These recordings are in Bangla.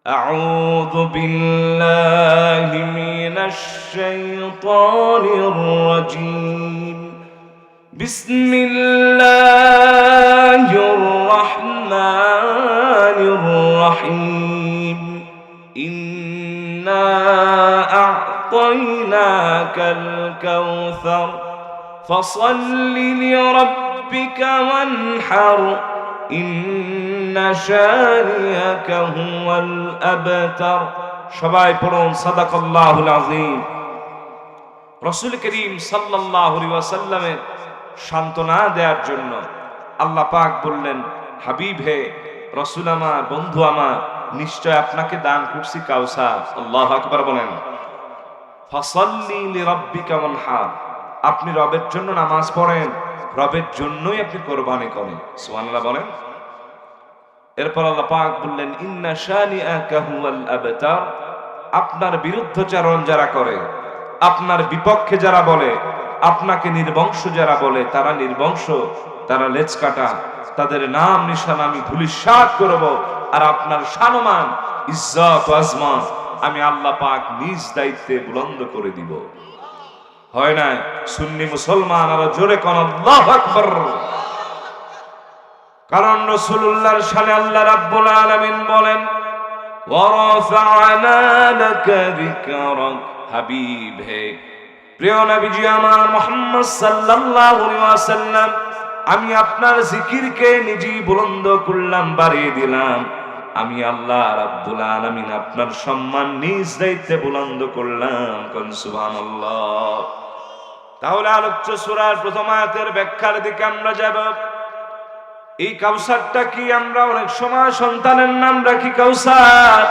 أعوذ بالله من الشيطان الرجيم بسم الله الرحمن الرحيم إنا أعطيناك الكوثر فصل لربك وانحر إن شانئك هو الأبتر সবাই পড়ুন সাদাকাল্লাহুল আযীম। রাসূল করিম সাল্লাল্লাহু আলাইহি ওয়াসাল্লামের সান্ত্বনা দেওয়ার জন্য আল্লাহ পাক বললেন, হাবিব হে, রাসূল আমার, বন্ধু আমার, নিশ্চয় আপনাকে দান করছি কাউসার। আল্লাহু আকবার বলেন। ফাসাল্লি লিরাব্বিকা ওয়ানহার, আপনি রবের জন্য নামাজ পড়েন, রবের জন্যই আপনি কোরবানি করেন। সুবহানাল্লাহ বলেন। এরপর আল্লাহ পাক বললেন, ইন্না শানিআকা হুয়াল আবতার, আপনার বিরুদ্ধচারণ যারা করে, আপনার বিপক্ষে যারা বলে, আপনাকে নির্বংশ যারা বলে, তারা নির্বংশ, তারা লেজ কাটা, তাদের নাম নিশানা আমি ধূলিসাৎ করব, আর আপনার সম্মান, ইজ্জত ও আজমান আমি আল্লাহ পাক নিজ দায়িত্বে বুলন্দ করে দিব। হয় না? সুন্নি মুসলমান আরো জোরে কোন আল্লাহু আকবার। কারণ রাসূলুল্লাহর শানে আল্লাহ রাব্বুল আলামিন বলেন, ওয়ারাফা'না লাকা যিকরাক, হাবিব হে, প্রিয় নবীজি আমার মুহাম্মদ সাল্লাল্লাহু আলাইহি ওয়াসাল্লাম, আমি আপনার জিকিরকে নিজেই বুলন্দ করলাম, বাড়িয়ে দিলাম। আমি আল্লাহ রাব্বুল আলামিন আপনার সম্মান নিজ দায়িত্বে বুলন্দ করলাম। কোন সুবহানাল্লাহ। তাহলে আলোচ্য সূরার প্রথম আয়াতের ব্যাখ্যার দিকে আমরা যাব। এই কাউসারটা কি? আমরা অনেক সময় সন্তানের নাম রাখি কাউসার,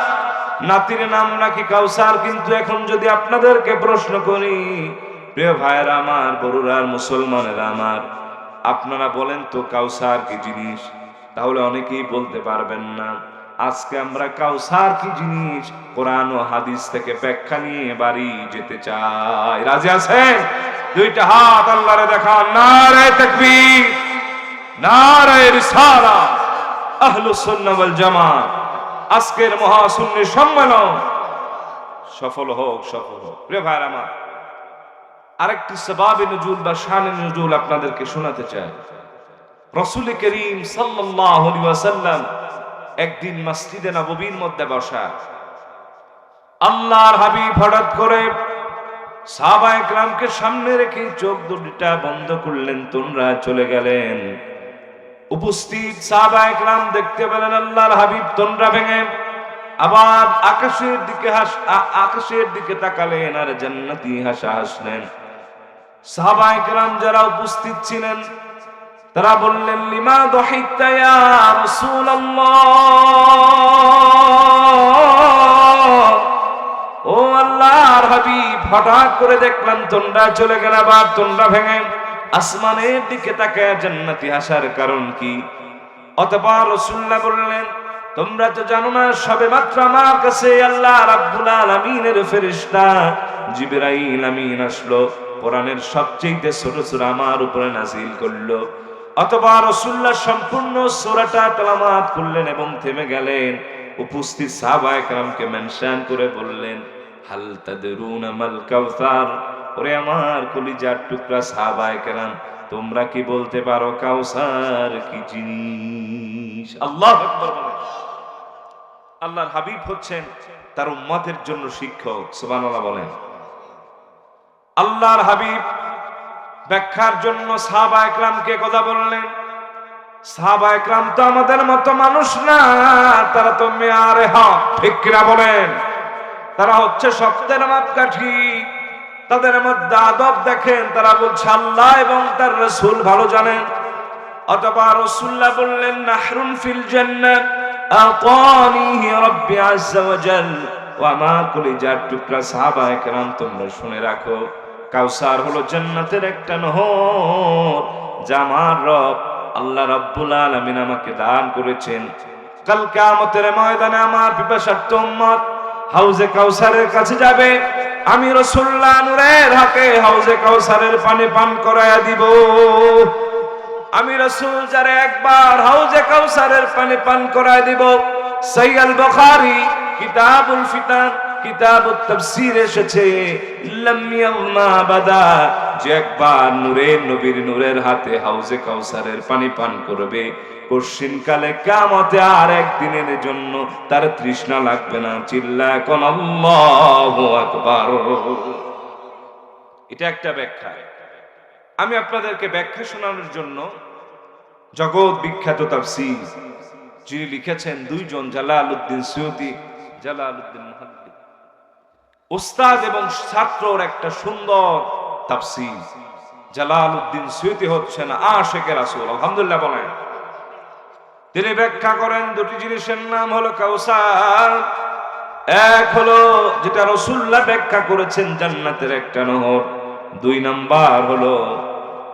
নাতির নাম রাখি কাউসার, কিন্তু এখন যদি আপনাদেরকে প্রশ্ন করি, প্রিয় ভাইয়েরা আমার, বড়ুরা, মুসলমানেরা আমার, আপনারা বলেন তো কাউসার কি জিনিস? তাহলে অনেকেই বলতে পারবেন না। আজকে আমরা কাউসার কি জিনিস কোরআন ও হাদিস থেকে ব্যাখ্যা নিয়ে বাড়ি যেতে চাই। রাজি আছেন? দুইটা হাত আল্লাহরে দেখান। নারে তাকবীর, নারে রিসালাত, আহলুস সুন্নাহ ওয়াল জামাত। আজকের মহাসুন্নি সম্মেলন সফল হোক, সফল হোক। প্রিয় ভাইরা আমার, আরেকটি সবাবে নুজুল বা শানে নুজুল আপনাদেরকে শোনাতে চাই। রাসূল করিম সাল্লাল্লাহু আলাইহি ওয়াসাল্লাম একদিন মসজিদে নববীর মধ্যে বসা, আল্লাহর হাবিব হঠাৎ করে সাহাবায়ে কেরামকে সামনে রেখে চোখ দুটো বন্ধ করলেন, তোমরা চলে গেলেন। উপস্থিত সাহাবায়ে কেরাম দেখতে পেলেন আল্লাহর হাবিব তোমরা ভেঙে আবার আকাশের দিকে তাকালেন আর জান্নাতি হাসা হাসলেন। সাহাবায়ে কেরাম যারা উপস্থিত ছিলেন তারা বললেন, লিমা দাহিকতা ইয়া রাসূলুল্লাহ, ও আল্লাহর হাবিব, হঠাৎ করে দেখলাম তোমরা চলে গেলে, আবার তোমরা ভেঙে আসমানের দিকে তাকায় জান্নাতি হাসার কারণ কি? অতঃপর রাসূলুল্লাহ বললেন, তোমরা তো জানো না, সবে মাত্র আমার কাছে আল্লাহ রাব্বুল আলামিনের ফেরেশতা জিবরাইল আমিন আসলো, কোরআনের সবচেয়ে ছোট সূরা আমার উপরে নাযিল করলো। অতঃপর রাসূলুল্লাহ সম্পূর্ণ সূরাটা তেলাওয়াত করলেন এবং থেমে গেলেন। উপস্থিত সাহাবায়ে কেরামকে মেনশন করে বললেন, হাল তাদরুনা মাল কাউসার, ওরে আমার কলিজার টুকরা সাহাবায়ে কেরাম, তোমরা কি বলতে পারো কাউসার কি জিনিস? আল্লাহু আকবার বলেন। আল্লাহর হাবিব হচ্ছেন তার উম্মতের জন্য শিক্ষক। সুবহানাল্লাহ বলেন। আল্লাহর হাবিব ব্যাখ্যার জন্য সাহাবায়ে কেরামকে কথা বললেন। সাহাবায়ে কেরাম তো আমাদের মতো মানুষ না, তারা তো মেয়ারে হক, ঠিক কিনা বলেন? তারা হচ্ছে সত্যের মাপকাঠি। তাদের মধ্যে আদব দেখেন, তারা বলছে আল্লাহ এবং তার রাসূল ভালো জানেন। অতঃপর রাসূলুল্লাহ বললেন, নাহরুন ফিল জান্নাহ আতানিহি রাব্বি আযজা ওয়া জাল। ও আমার কলিজার টুকরা সাহাবায়ে কেরাম, তোমরা শুনে রাখো, কাউসার হলো জান্নাতের একটা নহর, যা আমার রব আল্লাহ রাব্বুল আলামিন আমাকে দান করেছেন। কাল কিয়ামতের ময়দানে আমার পিপাসার্ত উম্মত হাউজে কাউসারের কাছে যাবে, আমি রাসূলুল্লাহ নূরের হাতে হাউজে কাউসারের পানি পান করায়া দিব। আমি রাসূল যারে একবার হাউজে কাউসারের পানি পান করায় দিব। সহিহ আল বুখারী কিতাবুল ফিতান কিতাবুত তাফসীর এসেছে লাম ইয়ালমা বাদা, যে একবার নূরের নবীর নূরের হাতে হাউজে কাউসারের পানি পান করবে, কঠিনকালে কিয়ামতে আর একদিনের জন্য তার তৃষ্ণা লাগবে না। চিল্লায় কোন আল্লাহু আকবার। এটা একটা ব্যাখ্যা। আমি আপনাদেরকে ব্যাখ্যা শোনানোর জন্য জগৎ বিখ্যাত তাফসীর যিনি লিখেছেন দুইজন, জালালউদ্দিন সুয়ুতী, জালালউদ্দিন মুহাদ্দিস, উস্তাদ এবং ছাত্রর একটা সুন্দর তাফসীর। জালালউদ্দিন সুয়ুতী হচ্ছেন আশিকে রাসূল, আলহামদুলিল্লাহ বলেন। তিনি ব্যাখ্যা করেন দুটি জিনিসের নাম হলো কাউসার। এক হলো যেটা রাসূলুল্লাহ ব্যাখ্যা করেছেন জান্নাতের একটা নহর, দুই নাম্বার হলো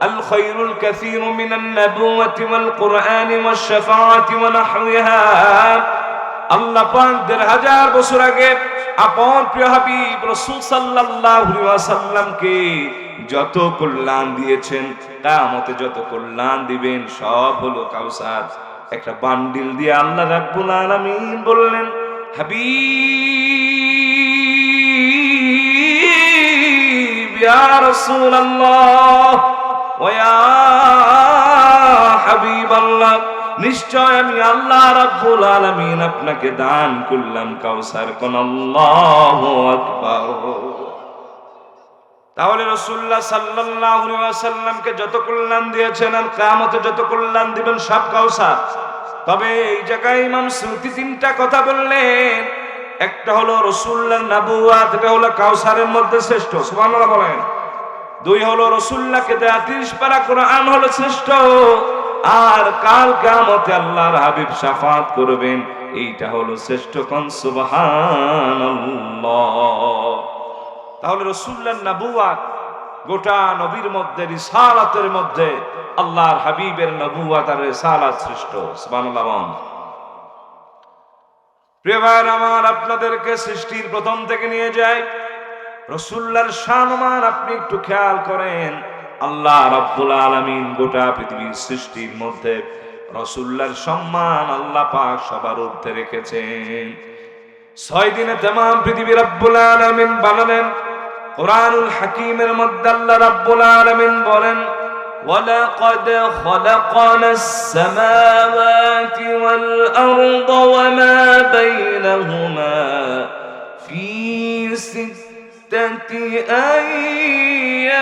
আল খায়রুল কাসীরু মিনান নাবুওয়াতি ওয়াল কুরআনি ওয়াশ শাফাআতি ওয়া নাহওয়িহা। আল্লাহ পাক ১৫০০ বছর আগে আপন প্রিয় হাবিব রাসূল সাল্লাল্লাহু আলাইহি ওয়াসাল্লামকে যত কল্যাণ দিয়েছেন, কিয়ামতে যত কল্যাণ দিবেন সব হলো কাউসার। একটা বান্ডিল দিয়ে আল্লাহ রাব্বুল আলামিন বললেন, হাবিব ইয়া রাসূলুল্লাহ ওয়া ইয়া হাবিবাল্লাহ, নিশ্চয় আমি আল্লাহ রাব্বুল আলামিন আপনাকে দান করলাম কাউসার। কোন আল্লাহু আকবার। তাহলে রাসূলুল্লাহ সাল্লাল্লাহু আলাইহি ওয়াসাল্লামকে যত কল্যাণ দিয়েছেন আর কিয়ামতে যত কল্যাণ দিবেন সব কাউসার। তবে এই জায়গায় ইমাম সুয়ুতী তিনটা কথা বললেন। একটা হলো রাসূলুল্লাহর নবুয়ত, এটা হলো কাউসারের মধ্যে শ্রেষ্ঠ, সুবহানাল্লাহ বলেন। দুই হলো রাসূলুল্লাহকে দেয়া ৩০ পারা কোরআন হলো শ্রেষ্ঠ, আর কাল কিয়ামতে আল্লাহর হাবিব শাফাআত করবেন, এইটা হলো শ্রেষ্ঠ। কোন সুবহানাল্লাহ। তাহলে রাসূলুল্লাহর নবুয়ত গোটা নবীর মধ্যে, রিসালাতের মধ্যে আল্লাহর হাবিবের নবুয়ত আর রিসালাত শ্রেষ্ঠ, সুবহানাল্লাহ। প্রিয় ভাইরা আমার, আপনাদেরকে সৃষ্টির প্রথম থেকে নিয়ে যাই রাসূলুল্লাহর শানমান। আপনি একটু খেয়াল করেন, আল্লাহ রাব্বুল আলামিন গোটা পৃথিবীর সৃষ্টির মধ্যে রাসূলুল্লাহর সম্মান আল্লাহ পাক সবার ঊর্ধ্বে রেখেছেন। ৬ দিনে तमाम পৃথিবী রাব্বুল আলামিন বানালেন। কুরআনুল হাকীমের মধ্যে আল্লাহ রাব্বুল আলামিন বলেন, وَلَقَدْ خَلَقْنَا السَّمَاوَاتِ وَالْأَرْضَ وَمَا بَيْنَهُمَا فِي 6 أَيَّامٍ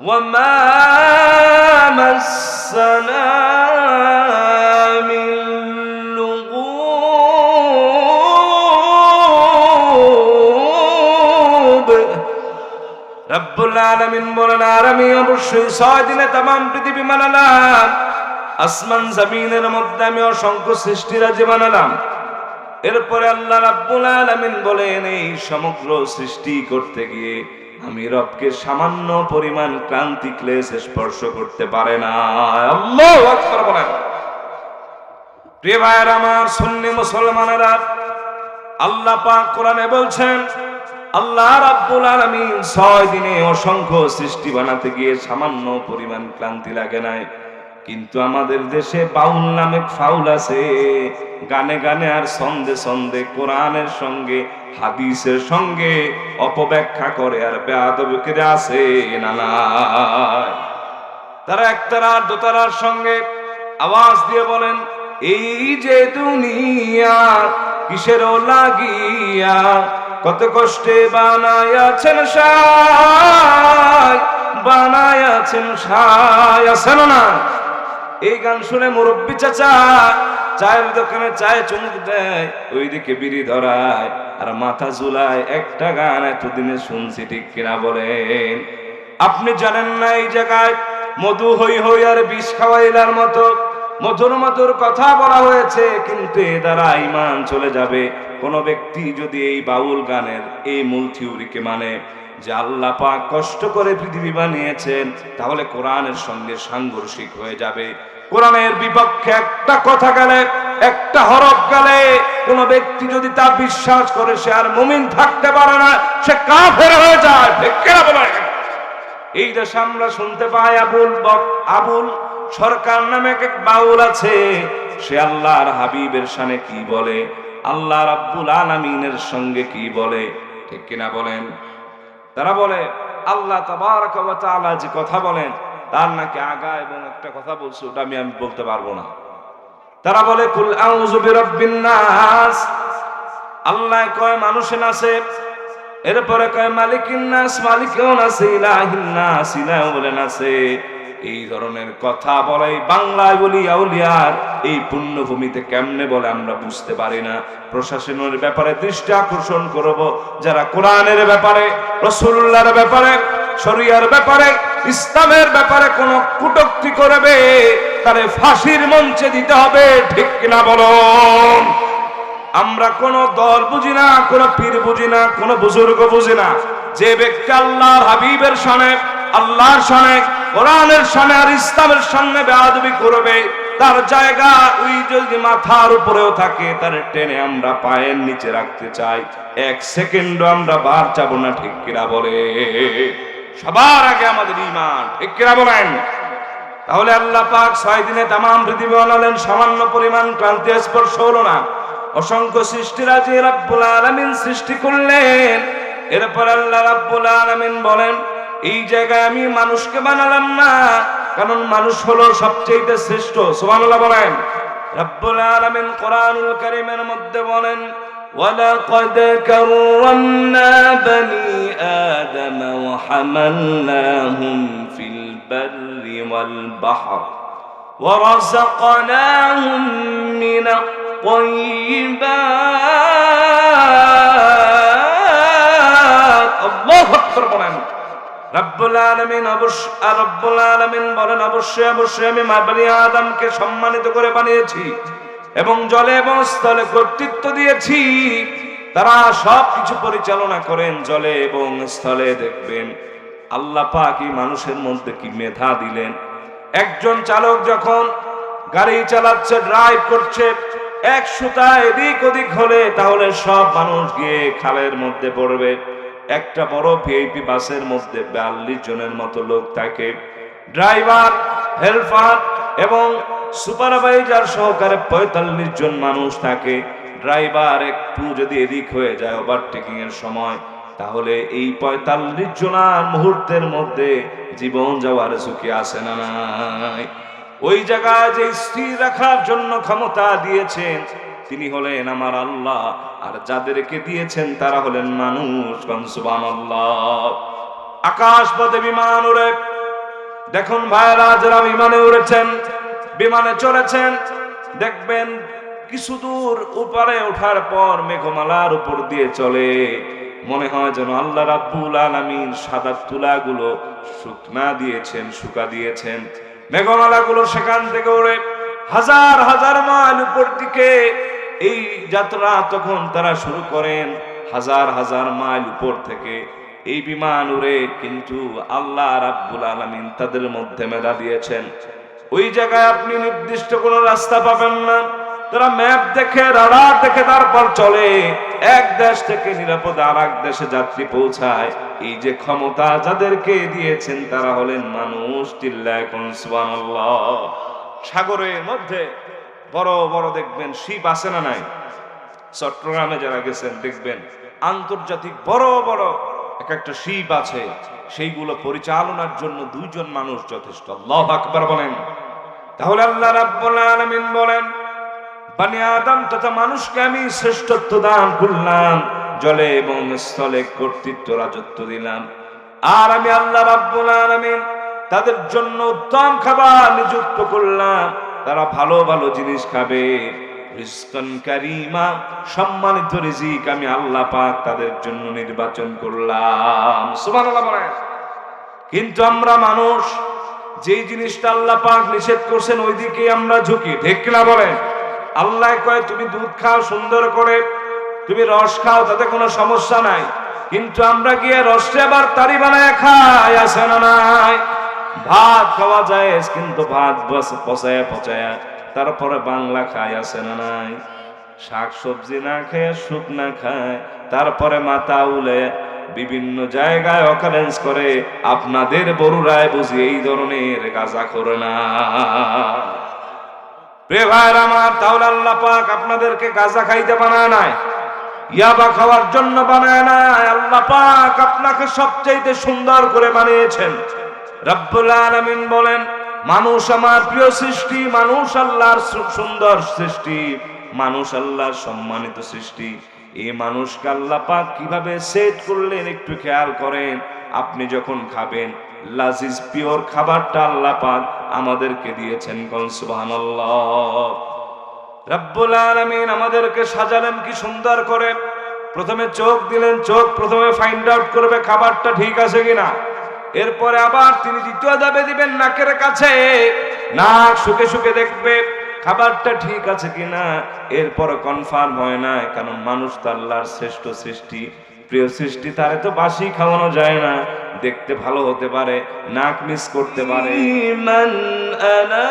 وَمَا مَسَّنَا রব্বুল আলামিন বলেন, আর আমি অবশ্যই ৬ দিনে तमाम পৃথিবী বানালাম। আসমান জমিনের মধ্যে আমি অসংখ্য সৃষ্টিরাজি বানালাম। এরপরে আল্লাহ রাব্বুল আলামিন বলেন, এই সমগ্র সৃষ্টি করতে গিয়ে আমি রবকে সামান্য পরিমাণ ক্লান্তি ক্লেশ স্পর্শ করতে পারে না। আল্লাহু আকবার বলেন। প্রিয় ভাইরা আমার, সুন্নি মুসলমানেরা, আল্লাহ পাক কোরআনে বলছেন, আল্লাহ রাব্বুল আলামিন ৬ দিনে অসংখ্য সৃষ্টি বানাতে গিয়ে সামান্য পরিমাণ ক্লান্তি লাগে নাই। কিন্তু আমাদের দেশে বাউল নামে ফাউল আছে, গানে গানে আর ছন্দে ছন্দে কোরআনের সঙ্গে হাদিসের সঙ্গে অপব্যাখ্যা করে আর বেয়াদবি করে আছে না নাই? তারা একতারার দোতারার সঙ্গে আওয়াজ দিয়ে বলেন, এই যে দুনিয়া কিসের লাগিয়া কত কষ্টে বানায়াছেন সাই, বানায়াছেন সাই, আছেন না? এই গান শুনে মুরব্বী চাচা চায়ের দোকানে চায়ে চুমুক দেয়, ওইদিকে বিড়ি ধরায় আর মাথা ঝুলায়। একটা গান এতদিনে শুনছি, ঠিক কিনা বলেন? আপনি জানেন না এই জায়গায় মধু হই হই আর বিষ খাওয়াইলার মতো মধুর মধুর কথা বলা হয়েছে, কিন্তু এ দ্বারা ঈমান চলে যাবে কোন ব্যক্তি যদি এই বাউল গানের এই মূল থিওরিকে মানে যে আল্লাহ পাক কষ্ট করে পৃথিবী বানিয়েছেন, তাহলে কোরআনের সঙ্গে সাংঘর্ষিক হয়ে যাবে। কোরআনের বিপক্ষে একটা কথা গেলে, একটা হরফ গেলে কোন ব্যক্তি যদি তা বিশ্বাস করে, সে আর মুমিন থাকতে পারে না, সে কাফের হয়ে যায়। ঠিক কিনা বলেন? এই দেশে আমরা শুনতে পাই আবুল সরকার নামে এক বাউল আছে, সে আল্লাহর হাবিবের শানে কি বলে, আল্লাহ রাব্বুল আলামিনের সঙ্গে কি বলে, ঠিক কিনা বলেন? তারা বলে আল্লাহ তাবারাক ওয়া তাআলা যে কথা বলেন তার নাকি আগা এবং একটা কথা বলছে, ওটা আমি বলতে পারবো না। তারা বলে কুল আউযু বিরাব্বিন নাস, আল্লাহ কয় মানুষে নাচে, এরপরে কয় মালিকিন নাস, মালিকেও নাচে, ইলাহিন নাস, ইলাহ বলে নাচে। এই ধরনের কথা বলে বাংলায় বলি আউলিয়ার এই পুণ্যভূমিতে কেমনে বলে আমরা বুঝতে পারি না। প্রশাসনের ব্যাপারে দৃষ্টি আকর্ষণ করব, যারা কোরআনের ব্যাপারে, রাসূলুল্লাহর ব্যাপারে, শরিয়ার ব্যাপারে, ইসলামের ব্যাপারে কোন কটূক্তি করবে তারে ফাঁসির মঞ্চে দিতে হবে, ঠিক কিনা বলুন? আমরা কোন দল বুঝি না, কোন পীর বুঝি না, কোন বুজুর্গ বুঝি না। যে ব্যক্তি আল্লাহর হাবিবের শানে, আল্লাহর শানে, কোরআনের শানে আর ইসলামের সামনে বেয়াদবি করবে, তার জায়গা ওই যদি মাথার উপরেও থাকে তার টেনে আমরা পায়ের নিচে রাখতে চাই, এক সেকেন্ডও আমরা বার যাব না, ঠিক কিনা বলে? সবার আগে আমাদের ঈমান, ঠিক কিনা বলেন? তাহলে আল্লাহ পাক 6 দিনে তামাম পৃথিবী বানালেন, সামান্য পরিমাণ ক্লান্তি স্পর্শ হলো না। অসংখ্য সৃষ্টিরাজি রব্বুল আলামিন সৃষ্টি করলেন। এরপর আল্লাহ রব্বুল আলামিন বলেন এই জায়গায় আমি মানুষকে বানালাম না, কারণ মানুষ হলো সবচেয়ে শ্রেষ্ঠ। সুবহানাল্লাহ বলেন। রব্বুল আলামিন কোরআনুল কারীমের মধ্যে বলেন ওয়ালাকাদ কাররামনা বনি আদম ওয়া হামালনাহুম ফিল বাররি ওয়াল বাহর ওয়া রাযাকনাহুম মিনাত তাইয়্যিবাত। আল্লাহু আকবার বলেন। রব্বুল আলামিন বলেন অবশ্যই আমি বনি আদমকে সম্মানিত করে বানিয়েছি এবং জলে এবং স্থলে কর্তৃত্ব দিয়েছি। তারা সবকিছু পরিচালনা করেন জলে এবং স্থলে। দেখবেন আল্লাহ পাক এই মানুষের মধ্যে কি মেধা দিলেন। একজন চালক যখন গাড়ি চালাচ্ছে, ড্রাইভ করছে, এক সুতা এদিক ওদিক হলে তাহলে সব মানুষ গিয়ে খালের মধ্যে পড়বে। একটা বড় ভিআইপি বাসের মধ্যে 42 জনের মতো লোক থাকে। ড্রাইভার, হেল্পার এবং সুপারভাইজার সহকারে 45 জন মানুষ থাকে। ড্রাইভার একটু যদি এদিক হয়ে যায় ওভারটেকিং এর সময়, তাহলে এই 45 জনার মুহূর্তের মধ্যে জীবন যাওয়ার ঝুঁকি আছে না নাই? ওই জায়গায় যে স্থির রাখার জন্য ক্ষমতা দিয়েছেন তিনি হলেন আমার আল্লাহ, আর যাদেরকে দিয়েছেন তারা হলেন মানুষ। সুবহানাল্লাহ। আকাশ পথে বিমান উড়ে, দেখুন ভাইরা যারা বিমানে উড়েছেন, বিমানে চলেছেন, দেখবেন কিছু দূর উপরে ওঠার পর মেঘমালার উপর দিয়ে চলে, মনে হয় যেন আল্লাহ রাব্বুল আলামিন সাদা তুলাগুলো শুকনা দিয়েছেন, শুকা দিয়েছেন। মেঘমালাগুলো সেখান থেকে উড়ে হাজার হাজার মাইল উপর দিকে এই যাত্রা তখন তারা শুরু করেন। হাজার হাজার মাইল উপর থেকে এই বিমান উড়ে, কিন্তু আল্লাহ রাব্বুল আলামিন তাদের মধ্যে মেধা দিয়েছেন। ওই জায়গায় আপনি নির্দিষ্ট কোনো রাস্তা পাবেন না। তারা ম্যাপ দেখে, রাডার দেখে তারপর চলে। এক দেশ থেকে নিরাপদে আর এক দেশে যাত্রী পৌঁছায়। এই যে ক্ষমতা যাদেরকে দিয়েছেন তারা হলেন মানুষ। চিল্লায় কোন সুবহানাল্লাহ। সাগরের মধ্যে বড় বড় দেখবেন শিপ আছে না নাই? চট্টগ্রামে যারা গেছেন দেখবেন আন্তর্জাতিক বড় বড় এক একটা শিপ আছে, সেইগুলো পরিচালনার জন্য 2 জন মানুষ যথেষ্ট। আল্লাহু আকবার বলেন। তাহলে আল্লাহ রাব্বুল আলামিন বলেন বনি আদম তথা মানুষকে আমি শ্রেষ্ঠত্ব দান করলাম, জলে এবং স্থলে কর্তৃত্ব রাজত্ব দিলাম। আর আমি আল্লাহ রাব্বুল আলামিন তাদের জন্য উত্তম খাবার নিযুক্ত করলাম। তারা ভালো ভালো জিনিস খাবে। রিজকান কারীমা, সম্মানিত রিজিক আমি আল্লাহ পাক তাদের জন্য নির্বাচন করলাম। সুবহানাল্লাহ বলেন। কিন্তু আমরা মানুষ যেই জিনিসটা আল্লাহ পাক নিষেধ করছেন ওইদিকে আমরা ঝুঁকি, ঠিক না বলেন? আল্লাহ কয় তুমি দুধ খাও সুন্দর করে, তুমি রস খাও, তাতে কোনো সমস্যা নাই। কিন্তু আমরা গিয়ে রসে আবার তারি বানায় খাই, আছে না নাই? ভাত খাওয়া যায় কিন্তু ভাত পচায়া পচায়া তারপরে বাংলা খাই, আছে না নাই? শাক সবজি না খেয়ে শুকনা খায়, তারপরে মাথা উলে বিভিন্ন জায়গায় অকারেন্স করে, আপনাদের বড়ুরায় বুঝি এই ধরনের গাঁজাখোর না। প্রিয় ভাইরা আমার, তাহলে আল্লাহ পাক আপনাদেরকে গাঁজা খাইতে বানায় নাই, ইয়াবা খাওয়ার জন্য বানায় নাই। আল্লাহ পাক আপনাকে সবচাইতে সুন্দর করে বানিয়েছেন। রব্বুল আলামিন বলেন, মানুষ আমার প্রিয় সৃষ্টি, মানুষ আল্লাহর সুন্দর সৃষ্টি, মানুষ আল্লাহর সম্মানিত সৃষ্টি। এই মানুষকে আল্লাহ পাক কিভাবে সেট করলেন একটু খেয়াল করেন। আপনি যখন খাবেন, লাজিজ পিওর খাবারটা আল্লাহ পাক আমাদেরকে দিয়েছেন। কোন সুবহানাল্লাহ। রব্বুল আলামিন আমাদেরকে সাজালেন কি সুন্দর করে। প্রথমে চোখ দিলেন, চোখ প্রথমে ফাইন্ড আউট করবে খাবারটা ঠিক আছে কিনা। এরপরে আবার তিনি দ্বিতীয় ধাপে দিবেন নাকের কাছে, নাক শুকে শুকে দেখবে খাবারটা ঠিক আছে কিনা। এরপর কনফার্ম হয় না, কারণ মানুষ তো আল্লাহর শ্রেষ্ঠ সৃষ্টি, প্রিয় সৃষ্টি, তারে তো বাসি খাওয়ানো যায় না। দেখতে ভালো হতে পারে, নাক মিস করতে পারে। মান আনা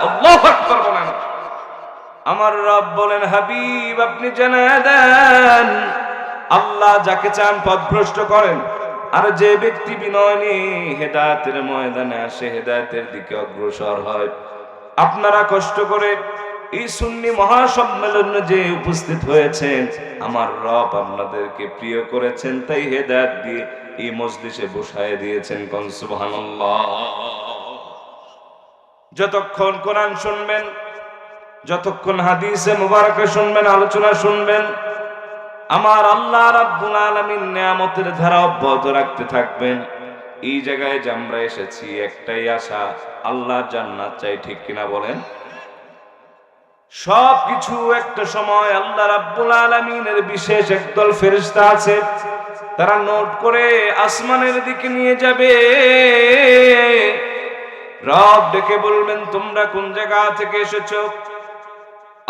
আল্লাহু আকবার বলেন। আমার রব বলেন, হাবিব আপনি জানায় দেন, আল্লাহ যাকে চান পথভ্রষ্ট করেন, আর যে ব্যক্তি বিনয় নিয়ে হেদায়েতের ময়দানে আসে, হেদায়েতের দিকে অগ্রসর হয়। আপনারা কষ্ট করে এই সুন্নি মহাসম্মেলনে যে উপস্থিত হয়েছেন, আমার রব আপনাদেরকে প্রিয় করেছেন, তাই হেদায়েত দিয়ে এই মজলিসে বসায় দিয়েছেন। কোন সুবহানাল্লাহ। যতক্ষণ কোরআন শুনবেন, যতক্ষণ হাদিসে মুবারকা শুনবেন, আলোচনা শুনবেন, আমার আল্লাহ রাব্বুল আলামিন নিয়ামতের ধারা অব্যাহত রাখতে থাকবেন। এই জায়গায় যে আমরা এসেছি একটাই আশা, আল্লাহর জান্নাত চাই, ঠিক কিনা বলেন। সবকিছু একটা সময় আল্লাহ রাব্বুল আলামিনের বিশেষ একদল ফেরেশতা আছে, তারা নোট করে আসমানের দিকে নিয়ে যাবে। রব ডেকে বলবেন, তোমরা কোন জায়গা থেকে এসেছো?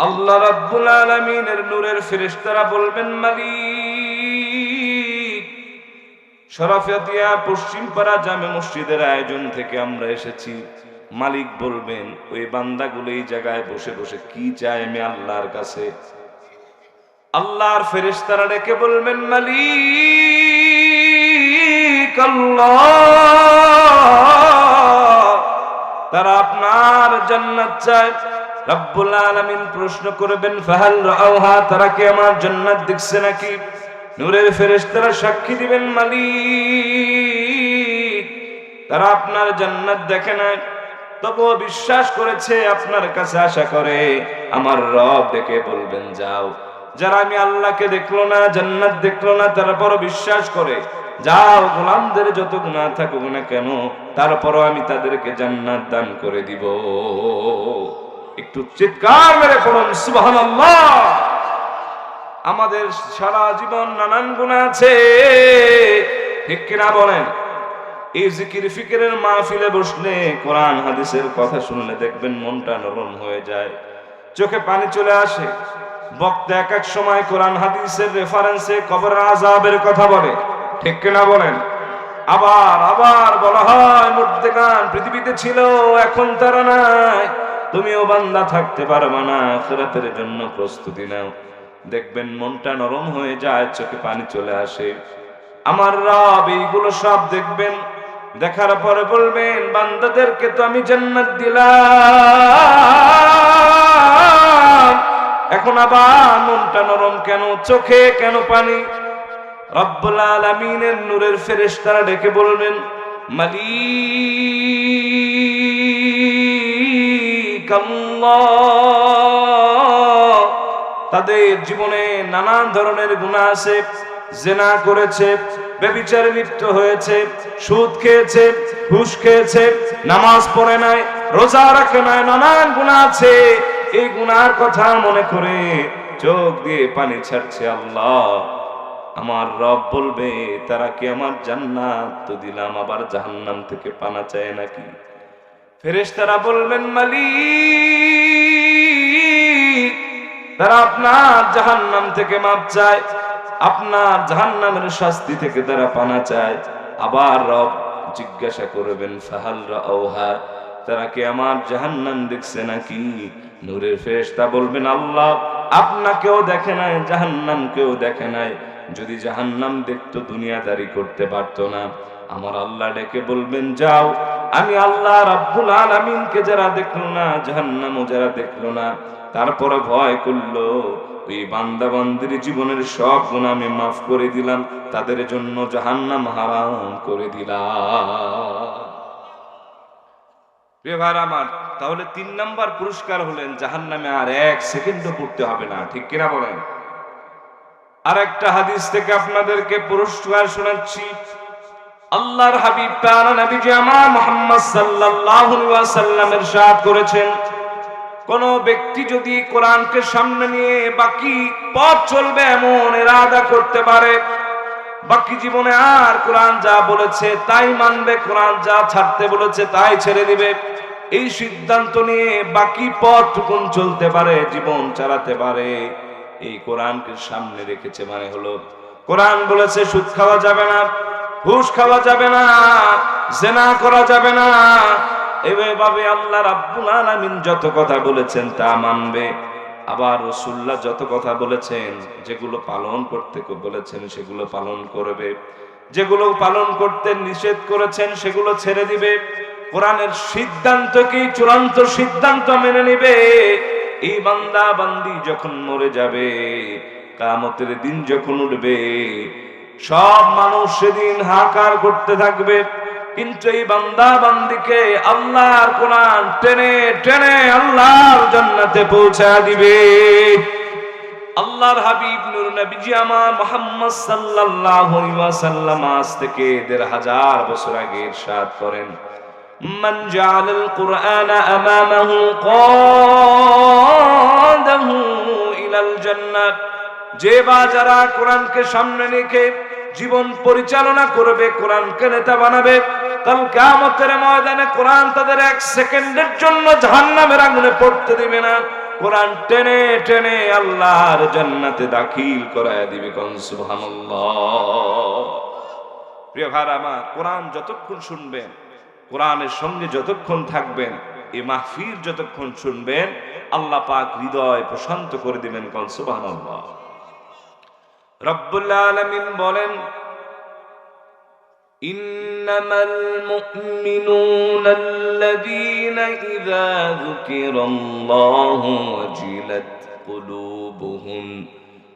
আল্লাহ রাব্বুল আলামিনের নূরের ফেরেশতারা বলবেন, মালিক শরাফিয়া পশ্চিমপাড়া জামে মসজিদের আয়োজন থেকে আমরা এসেছি। মালিক বলবেন, ওই বান্দাগুলো এই জায়গায় বসে বসে কি চায় আমি আল্লাহর কাছে। আল্লাহর ফেরেশতারা ডেকে বলবেন, মালিক আল্লাহ, তারা আপনার জান্নাত চায়। রব্বুল আলামিন প্রশ্ন করবেন, ফাহাল রাআউহা, তারা কি আমার জান্নাত দেখছে নাকি? নূরের ফেরেশতারা সাক্ষী দিবেন, মালিক তারা আপনার জান্নাত দেখে নাই, তবুও বিশ্বাস করেছে, আপনার কাছে আশা করে। আমার রব ডেকে বলবেন, যাও, যারা আমি আল্লাহকে দেখলো না, জান্নাত দেখলো না, তারপরও বিশ্বাস করে, যাও, গোলামদের যত গুনাহ থাকুক না কেন, তারপরও আমি তাদেরকে জান্নাত দান করে দিব। একটু চিৎকার মেরে পড়ুন সুবহানাল্লাহ। আমাদের সারা জীবন নানান গুনাহ আছে, ঠিক কিনা বলেন। এই জিকির ফিকিরের মাহফিলে বসলে, কোরআন হাদিসের কথা শুনলে দেখবেন মনটা নরম হয়ে যায়, চোখে পানি চলে আসে। বক্তা এক এক সময় কোরআন হাদিসের রেফারেন্সে কবরের আযাবের কথা বলে, ঠিক কিনা বলেন। আবার আবার বলা হয়, মুর্দেগান পৃথিবীতে ছিল, এখন তারা নাই, তুমিও বান্দা থাকতে পারবা না, আখিরাতের জন্য প্রস্তুতি নাও। দেখবেন মনটা নরম হয়ে যায়, চোখে পানি চলে আসে। আমার রব এইগুলো সব দেখবেন, দেখার পরে বলবেন, বান্দাদেরকে তো আমি জান্নাত দিলাম, এখন আবার মনটা নরম কেন, চোখে কেন পানি? রব্বুল আলামিনের নূরের ফেরেশতারা ডেকে বলবেন, মালিক আল্লাহ, তাদের জীবনে নানান ধরনের গুনাহ আছে, জিনা করেছে, ব্যভিচারে লিপ্ত হয়েছে, সুদ খেয়েছে, ঘুষ খেয়েছে, নামাজ পড়ে নাই, রোজা রাখে নাই, নানান গুনাহ আছে। এই গুনার কথা মনে করে চোখ দিয়ে পানি ছাড়ছে। আল্লাহ, আমার রব বলবে, তারা কি আমার জান্নাত তো দিলাম, আবার জাহান্নাম থেকে পানা চায় নাকি? ফেরেশতারা বলবেন, মালিক তারা আপনার জাহান্নাম থেকে মাপ চায়, আপনার জাহান্নামের শাস্তি থেকে তারা পানা চায়। আবার রব জিজ্ঞাসা করবেন, ফাহাল রাআউহা, তারা কি আমার জাহান্নাম দেখছে নাকি? নূরের ফেরেশতা বলবেন, আল্লাহ আপনাকেও দেখে নাই, জাহান্নামকেও দেখে নাই। যদি জাহান্নাম দেখতো দুনিয়াদারি করতে পারতো না। আমার আল্লাহ ডেকে বলবেন, যাও, আমি আল্লাহ রাব্বুল আলামিনকে যারা দেখলো না, জাহান্নামও যারা দেখলো না, তারপরে ভয় করলো, ওই বান্দা বান্দির জীবনের সব গুনাহ আমি মাফ করে দিলাম, তাদের জন্য জাহান্নাম হারাম করে দিলাম। প্রিয় ভাইরা আমার, তাহলে 3 নাম্বার পুরস্কার হলেন জাহান্নামে আর 1 সেকেন্ডও পড়তে হবে না, ঠিক কিনা বলেন? আরেকটা হাদিস থেকে আপনাদেরকে পুরস্কার শোনাচ্ছি। আল্লাহর হাবিব প্যারা নবীজি আমার মুহাম্মদ সাল্লাল্লাহু আলাইহি ওয়াসাল্লাম ইরশাদ করেছেন, কোন ব্যক্তি যদি কোরআনকে সামনে নিয়ে বাকি পথ চলবে এমন ইরাদা করতে পারে, বাকি জীবনে আর কোরআন যা বলেছে তাই মানবে, কোরআন যা ছাড়তে বলেছে তাই ছেড়ে দিবে, এই সিদ্ধান্ত নিয়ে বাকি পথটুকুন চলতে পারে, জীবন চালাতে পারে, এই কোরআনকে সামনে রেখেছে মানে হলো, কোরআন বলেছে সুদ খাওয়া যাবে না, ঘুষ খাওয়া যাবে না, জিনা করা যাবে না, এভাবে আল্লাহ রাব্বুল আলামিন যত কথা বলেছেন তা মানবে। আবার রাসূলুল্লাহ যত কথা বলেছেন, যেগুলো পালন করতে বলেছেন সেগুলো পালন করবে, যেগুলো পালন করতে নিষেধ করেছেন সেগুলো ছেড়ে দিবে। কোরআনের সিদ্ধান্তকেই চূড়ান্ত সিদ্ধান্ত মেনে নিবে। এই বান্দা বান্দি যখন মরে যাবে, কিয়ামতের দিন যখন উঠবে, সব মানুষ সেদিন হাহাকার করতে থাকবে, কিন্তু এই বান্দা বান্দিকে আল্লাহর কোরআন টেনে টেনে আল্লাহর জান্নাতে পৌঁছা দিবে। আল্লাহর হাবিব নূর নবীজি আমার মুহাম্মদ সাল্লাল্লাহু আলাইহি ওয়াসাল্লাম আজ থেকে ১৫০০ বছর আগে ইরশাদ করেন, মান জাআলাল কুরআনা আমামাহু কাদাহু ইলাল জান্নাত, যে বা যারা কোরআনকে সামনে রেখে জীবন পরিচালনা করবে, কোরআনকে নেতা বানাবে, কাল কিয়ামতের ময়দানে কোরআন তাদের 1 সেকেন্ডের জন্য জাহান্নামের আগুনে পড়তে দিবে না, কোরআন টেনে টেনে আল্লাহর জান্নাতে দাখিল করায় দিবে। কোন সুবহানাল্লাহ। প্রিয় ভাইরা আমার, কোরআন যতক্ষণ শুনবেন, কোরআনের সঙ্গে যতক্ষণ থাকবেন, এই মাহফিল যতক্ষণ শুনবেন, আল্লাহ পাক হৃদয় প্রশান্ত করে দিবেন। কোন সুবহানাল্লাহ। রব্বুল আলামিন বলেন, ইন্নামাল মুমিনুনা আল্লাযীনা ইযা যুকিরাল্লাহু ওয়াজিলাত কুলুবুহুম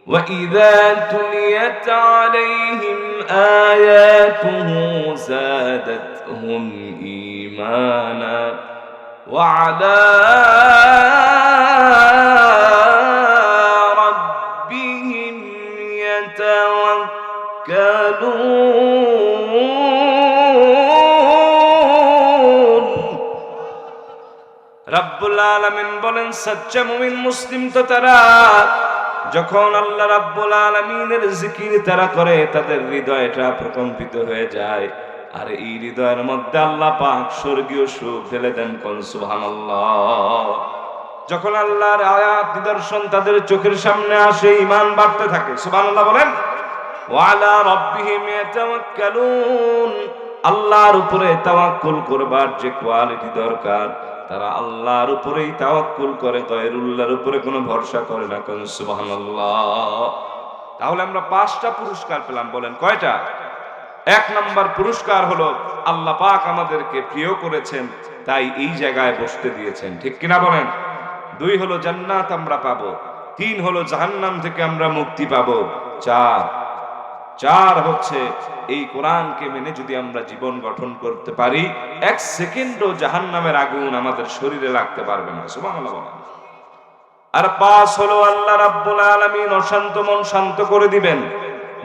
ওয়া ইযা তুলিয়াত আলাইহিম আয়াতুহু যাদাতহুম ঈমানা ওয়া আলা রাব্বিহিম ইয়াতাওয়াক্কালুন। রাব্বুল আলামিন বলেন, সচ্চা মুমিন মুসলিম তো তারা যখন আল্লাহ রাব্বুল আলামিনের জিকির তারা করে, তাদের হৃদয়টা প্রকম্পিত হয়ে যায়, আর এই হৃদয়ের মধ্যে আল্লাহ পাক স্বর্গীয় সুখ ঢেলে দেন। কোন সুবহানাল্লাহ। যখন আল্লাহর আয়াত নিদর্শন তাদের চোখের সামনে আসে, ঈমান বাড়তে থাকে। সুবহানাল্লাহ বলেন। ওয়া আলা রাব্বিহিম ইয়াতাওয়াক্কালুন, আল্লাহর উপরে তাওয়াক্কুল করবার যে কোয়ালিটি দরকার, তারা আল্লাহর উপরেই তাওয়াক্কুল করে, গায়রুল্লাহর উপরে কোনো ভরসা করে না। কোন সুবহানাল্লাহ। তাহলে আমরা 5টা পুরস্কার পেলাম, বলেন কয়টা? 1 নাম্বার পুরস্কার হলো আল্লাহ পাক আমাদেরকে প্রিয় করেছেন, তাই এই জায়গায় বসতে দিয়েছেন, ঠিক কিনা বলেন? 2 হলো জান্নাত আমরা পাবো, 3 হলো জাহান্নাম থেকে আমরা মুক্তি পাবো, 4 হচ্ছে এই কোরআনকে মেনে যদি আমরা জীবন গঠন করতে পারি, 1 সেকেন্ডও জাহান্নামের আগুন আমাদের শরীরে লাগতে পারবে না। সুবহানাল্লাহ। আর 5 হলো আল্লাহ রাব্বুল আলামিন অশান্ত মন শান্ত করে দিবেন।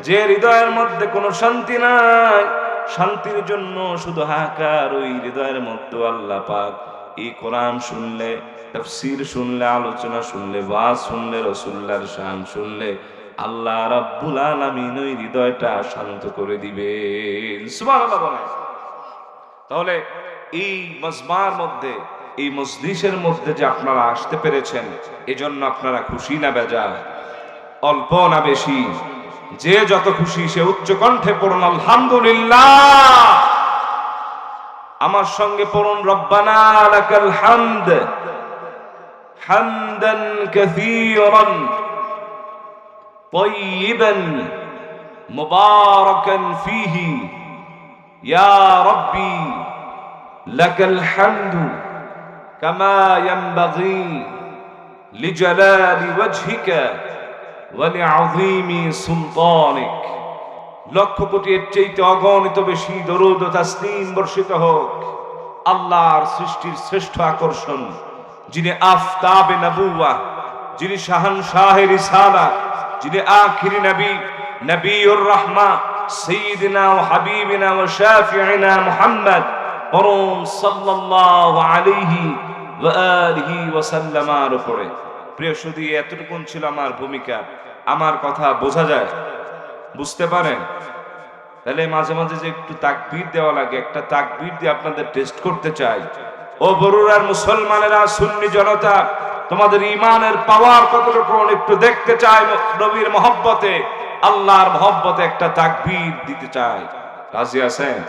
যে হৃদয়ের মধ্যে কোনো শান্তি নাই, শান্তির জন্য শুধু হাহাকার, ওই হৃদয়ের মধ্যে আল্লাহ পাক এই কোরআন শুনলে, তাফসীর শুনলে, আলোচনা শুনলে, ওয়াজ শুনলে, রাসূলুল্লাহর শান শুনলে, আল্লাহ রাব্বুল আলামিন ওই হৃদয়টা শান্ত করে দিবেন। সুবহানাল্লাহ বলেন। তাহলে এই মজমার মধ্যে, এই মজলিসের মধ্যে যে আপনারা আসতে পেরেছেন, এজন্য আপনারা খুশি না বেজার? অল্প না বেশি? যে যত খুশি সে উচ্চ কণ্ঠে পড়ুন আলহামদুলিল্লাহ। আমার সঙ্গে পড়ুন রব্বানা লাকাল হামদ। হামদান কাসীরান তাইয়িবান মুবারাকান ফীহি ইয়া রাব্বি লাকাল হামদু কামা ইয়ানবাগী লিজালালি ওয়াজহিকা ওয়া লিআযীমি সুলতানিক। লক্ষ কোটি এর চাইতে অগণিত বেশি দরুদ ও তাসলিম বর্ষিত হোক আল্লাহর সৃষ্টির শ্রেষ্ঠ আকর্ষণ, যিনি আফতাবে নবুওয়াহ, যিনি শাহানশাহে রিসালা, যিনি আখিরি নবী, নবীউর রাহমা, সাইয়্যিদিনা ওয়া হাবিবিনা ওয়া শাফিঈনা মুহাম্মদ পরম সাল্লাল্লাহু আলাইহি ওয়া আলিহি ওয়া সাল্লামার উপরে। প্রিয় সুধী, এতটুকুন ছিল আমার ভূমিকা। আমার কথা বোঝা যায়, বুঝতে পারেন? তাহলে মাঝে মাঝে যে একটু তাকবীর দেওয়া লাগে, একটা তাকবীর দিয়ে আপনাদের টেস্ট করতে চাই। ও বরুড়ার মুসলমানেরা, সুন্নি জনতা, তোমাদের ঈমানের পাওয়ার কতটুকু একটু দেখতে চাই। নবীর মহব্বতে, আল্লাহর মহব্বতে একটা তাকবীর দিতে চাই। রাজি আছেন?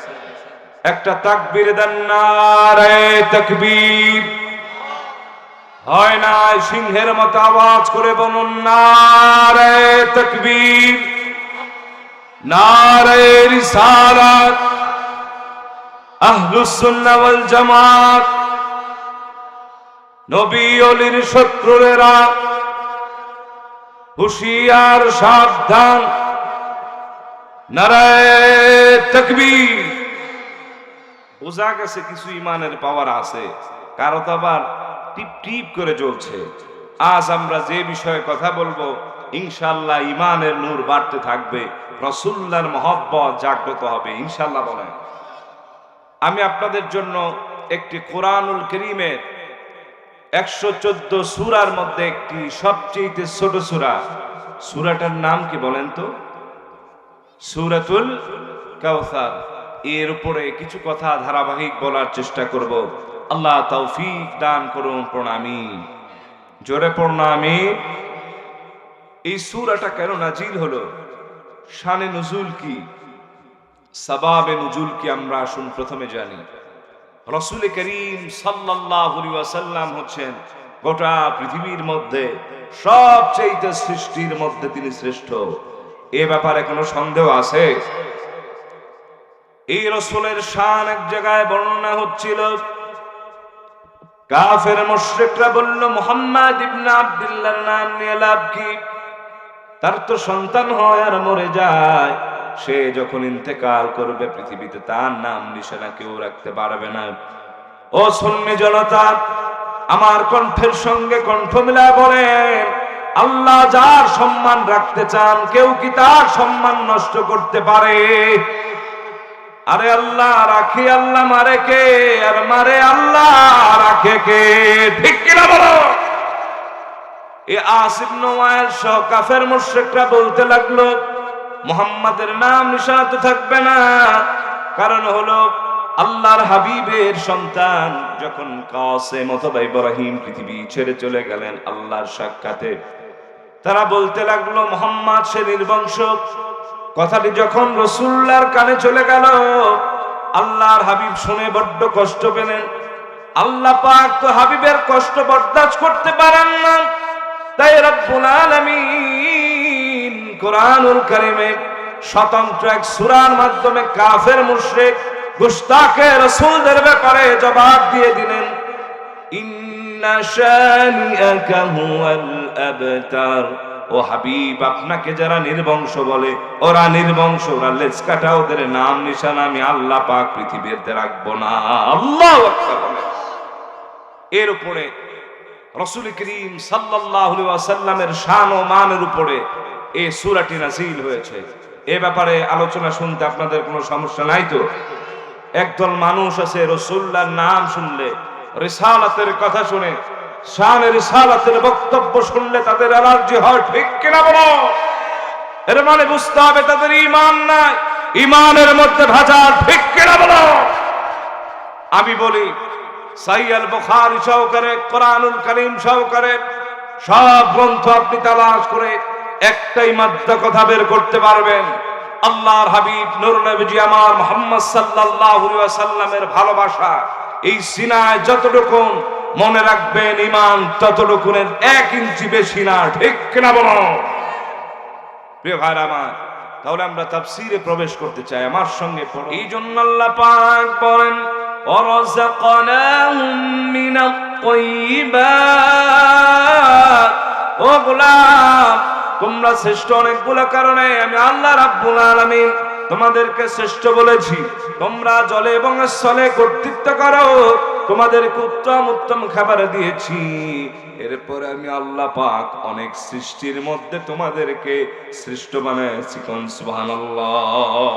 একটা তাকবীর দেন। নারে তাকবীর। হয় না, সিংহের মতো আওয়াজ করে বলুন নারে তাকবীর, নারে রিসালাত। আহলুস সুন্নাহ ওয়াল জামাত, নবী ওলির শত্রুরা হুঁশিয়ার, সাবধান। নারে তাকবীর। বোঝা গেছে কিছু ইমানের পাওয়ার আছে, কারো তো আবার টিপ টিপ করে জ্বলছে। আজ আমরা যে বিষয়ে কথা বলবো, ইনশাআল্লাহ ইমানের নূর বাড়তে থাকবে, রাসূলুল্লাহর মহব্বত জাগ্রত হবে ইনশাআল্লাহ। বলেন। আমি আপনাদের জন্য একটি কোরআনুল কারীমের 114 সূরার মধ্যে একটি সবচেয়ে ছোট সূরা, সূরাটার নাম কি বলেন তো? সূরাতুল কাউসার। এর উপরে কিছু কথা ধারাবাহিক বলার চেষ্টা করব। আল্লাহ তৌফিক দান করুন। প্রণামী, জোরে প্রণামী। এই সূরাটা কেন নাজিল হলো, শানে নুজুল কি, সাবাবে নুজুল কি, আমরা আসুন প্রথমে জানি। রাসূল করিম সাল্লাল্লাহু আলাইহি ওয়াসাল্লাম হচ্ছেন গোটা পৃথিবীর মধ্যে সবচেয়ে সৃষ্টির মধ্যে তিনি শ্রেষ্ঠ। এ ব্যাপারে কোনো সন্দেহ আছে? এই রাসূলের শান এক জায়গায় বর্ণনা হচ্ছিল। কাফের মুশরিকরা বলল, মুহাম্মদ ইবনে আব্দুল্লাহর নাম নিয়ে লাভ কি? তার তো সন্তান হয় আর মরে যায়, সে যখন ইন্তেকাল করবে পৃথিবীতে তার নাম নিশানা কেউ রাখতে পারবে না। ও সুন্নি জনতা, আমার কণ্ঠের সঙ্গে কণ্ঠ মিলায় বলেন, আল্লাহ যার সম্মান রাখতে চান, কেউ কি তার সম্মান নষ্ট করতে পারে? আরে আল্লাহ রাখে, আল্লাহ মারে কে? আর মারে আল্লাহ, রাখে কে? ঠিক কিনা বলো? এই আস ইবনে ওয়াইল সহ কাফের মুশরিকরা বলতে লাগলো, মুহাম্মাদের নাম নিশানা তো থাকবে না। কারণ হলো আল্লাহর হাবিবের সন্তান যখন কাসেম অথবা ইব্রাহিম পৃথিবী ছেড়ে চলে গেলেন আল্লাহর সাক্ষাতে, তারা বলতে লাগলো মুহাম্মদ সে নির্বংশ। কথাটি যখন রাসূলুল্লাহর কানে চলে গেল, আল্লাহর হাবিব শুনে বড্ড কষ্ট পেলেন। আল্লাহ পাক তো হাবিবের কষ্ট বরদাস্ত করতে পারেন না, তাই রব্বুল আলামিন কোরআনুল কারীমে স্বতন্ত্র এক সূরার মাধ্যমে কাফের মুশরিক গুস্তাখে রাসূলদের ব্যাপারে জবাব দিয়ে দিলেন, ইন্না শানিআকা হুয়াল আবতার। ও হাবিব, আপনাকে যারা নির্বংশ বলে, ওরা নির্বংশ, ওরা লেজ কাটা, ওদের নাম নিশানা আমি আল্লাহ পাক পৃথিবীতে রাখবো না। আল্লাহু আকবার। এর উপরে রাসূল করিম সাল্লাল্লাহু আলাইহি ওয়াসাল্লামের শান ও মানের উপরে এই সূরাটি নাযিল হয়েছে। এ ব্যাপারে আলোচনা শুনতে আপনাদের কোনো সমস্যা নাই তো? একদল মানুষ আছে রাসূলুল্লাহর নাম শুনলে, রিসালাতের কথা শুনে, শানে রিসালাতের বক্তব্য শুনলে তাদের অ্যালার্জি হয়। ঠিক কিনা বলো? এর মানে বুঝতে হবে তাদের ঈমান নাই, ঈমানের মধ্যে ভেজাল। ঠিক কিনা বলো? আমি বলি, সহিহ আল বুখারী সহকারে, কোরআনুল কারীম সহকারে সব গ্রন্থ আপনি তালাশ করে একটাই মাত্র কথা বের করতে পারবেন, আল্লাহর হাবিব নূর নবীজি আমার মুহাম্মদ সাল্লাল্লাহু আলাইহি ওয়াসাল্লামের ভালোবাসা এই সিনায় যতটুকু মনে রাখবেন ঈমান ততটুকুনের 1 ইঞ্চি বেশি না, ঠিক কিনা বলো? প্রিয় ভাইরা আমার, তাহলে আমরা তাফসীরে প্রবেশ করতে চাই, আমার সঙ্গে পড়ো। এই জন্য আল্লাহ পাক বলেন ওয়ারাযাকনাহুম মিনাত তাইয়্যিবাত। ও গোলাম, তোমরা শ্রেষ্ঠ অনেকগুলো কারণে আমি আল্লাহ রাব্বুল আলামিন তোমাদেরকে শ্রেষ্ঠ বলেছি। তোমরা জলে এবং স্থলে কর্তৃত্ব করো, তোমাদেরকে উত্তম উত্তম খাবার দিয়েছি। এরপরে আমি আল্লাহ পাক অনেক সৃষ্টির মধ্যে তোমাদেরকে শ্রেষ্ঠ বানাইছি। কোন সুবহানাল্লাহ।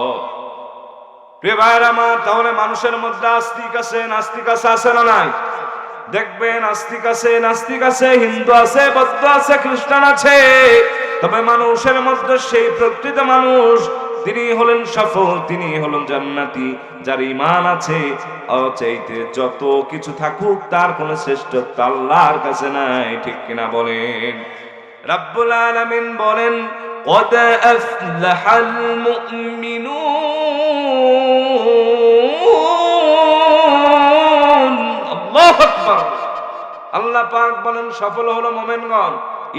প্রিয় ভাইরা আমার, তাহলে মানুষের মধ্যে আস্তিক আছে, নাস্তিক আছে না নাই? দেখবেন আস্তিক আছে, নাস্তিক আছে, হিন্দু আছে, বৌদ্ধ আছে, খ্রিস্টান আছে। তবে মানুষের মধ্যে সেই প্রকৃত মানুষ, তিনি হলেন সফল, তিনি হলেন জান্নাতি, যার ঈমান আছে। চাইতে যত কিছু থাকুক তার কোনো শ্রেষ্ঠত্ব আল্লাহর কাছে নাই, ঠিক কিনা বলেন? রাব্বুল আলামিন বলেন قد أفلح المؤمنون। আল্লাহু আকবার। আল্লাহ পাক বলেন সফল হলো মুমিনগণ।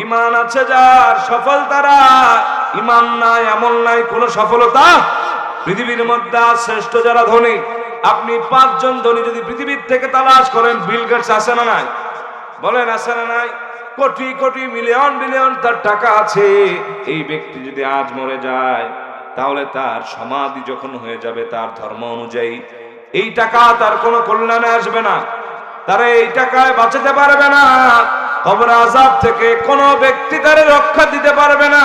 ঈমান আছে যার, সফল তারা। ঈমান নাই, আমল নাই, কোনো সফলতা পৃথিবীর মধ্যে। শ্রেষ্ঠ যারা ধনী, আপনি 5 জন ধনী যদি পৃথিবীর থেকে তালাশ করেন, বিল গেটস আছে না নাই? বলেন আছে না নাই? কোটি কোটি মিলিয়ন বিলিয়ন তার টাকা আছে। এই ব্যক্তি যদি আজ মরে যায়, তাহলে তার সমাধি যখন হয়ে যাবে, তার ধর্ম অনুযায়ী এই টাকা তার কোনো কল্যাণে আসবে না, তারা এই টাকায় বাঁচাতে পারবে না। কবর আযাব থেকে কোনো ব্যক্তি তারে রক্ষা দিতে পারবে না।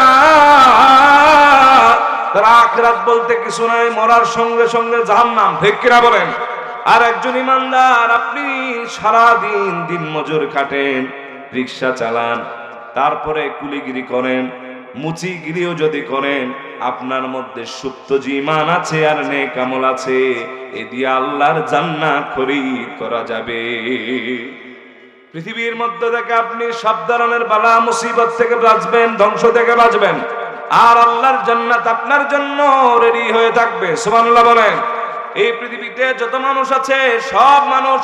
তার আখিরাত বলতে কিছু নাই, মরার সঙ্গে সঙ্গে জাহান্নাম, ঠিক কিনা বলেন? আর একজন ইমানদার, আপনি সারা দিন দিন মজুর খাটেন, রিক্সা চালান, তারপরে কুলিগিরি করেন, মুচিগিরিও যদি করেন, আপনার মধ্যে সুপ্ত যে ঈমান আছে আর নেক আমল আছে, এ দিয়ে আল্লাহর জান্নাত খরিদ করা যাবে। পৃথিবীর মধ্যে থেকে আপনি সব ধরনের বালা মুসিবত থেকে বাঁচবেন, ধ্বংস থেকে বাঁচবেন, আর আল্লাহর জান্নাত আপনার জন্য রেডি হয়ে থাকবে। সুবহানাল্লাহ বলেন। এই পৃথিবীতে যত মানুষ আছে, সব মানুষ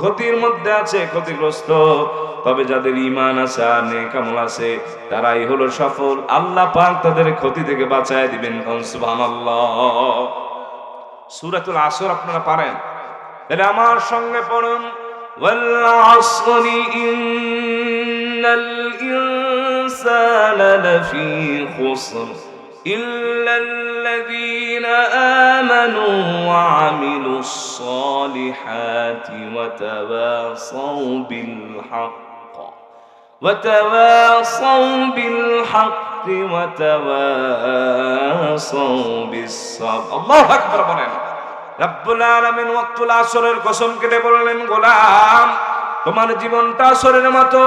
ক্ষতির মধ্যে আছে, ক্ষতিগ্রস্ত। তবে যাদের ঈমান আছে আর নেক আমল আছে, তারাই হলো সফল। আল্লাহ পাক তাদের ক্ষতি থেকে বাঁচায় দিবেন। সুবহানাল্লাহ। সূরাতুল আসর আপনারা পারেন, তাহলে আমার সঙ্গে পড়ুন। ওয়াল আসরি ইন্নাল ইনসানা লাফি খুসর ইল্লাল্লাযীনা আমানু ওয়া আমিলুস সালিহাতি ওয়া তাওয়াসাউ বিল হক ওয়া তাওয়াসাউ বিল হক ওয়া তাওয়াসাউ বিস সাবর। আল্লাহু আকবার বলেন। রব্বুল আলামিন ওয়াক্তুল আসরের কসম কেটে বললেন, গোলাম, তোমার জীবনটা আসরের মতো।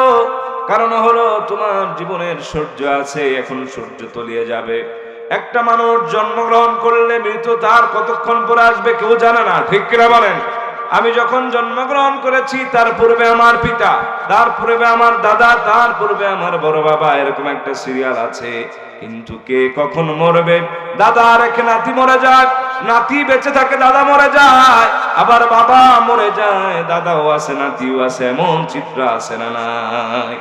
কারণ হলো তোমার জীবনের সূর্য আছে, এখন সূর্য তলিয়ে যাবে। একটা মানুষ জন্মগ্রহণ করলে মৃত্যু তার কতক্ষণ পরে আসবে কেউ জানে না, ঠিক কিনা বলেন? আমি যখন জন্মগ্রহণ করেছি, তার পূর্বে আমার পিতা, তার পূর্বে আমার দাদা, তার পূর্বে আমার বড় বাবা, এরকম একটা সিরিয়াল আছে। কিন্তু কে কখন মরবে? দাদা রেখে নাতি মরে যায়, নাতি বেঁচে থাকে, দাদা মরে যায়, আবার বাবা মরে যায়, দাদাও আছে, নাতিও আছে। এমন চিত্র আছে না নাই?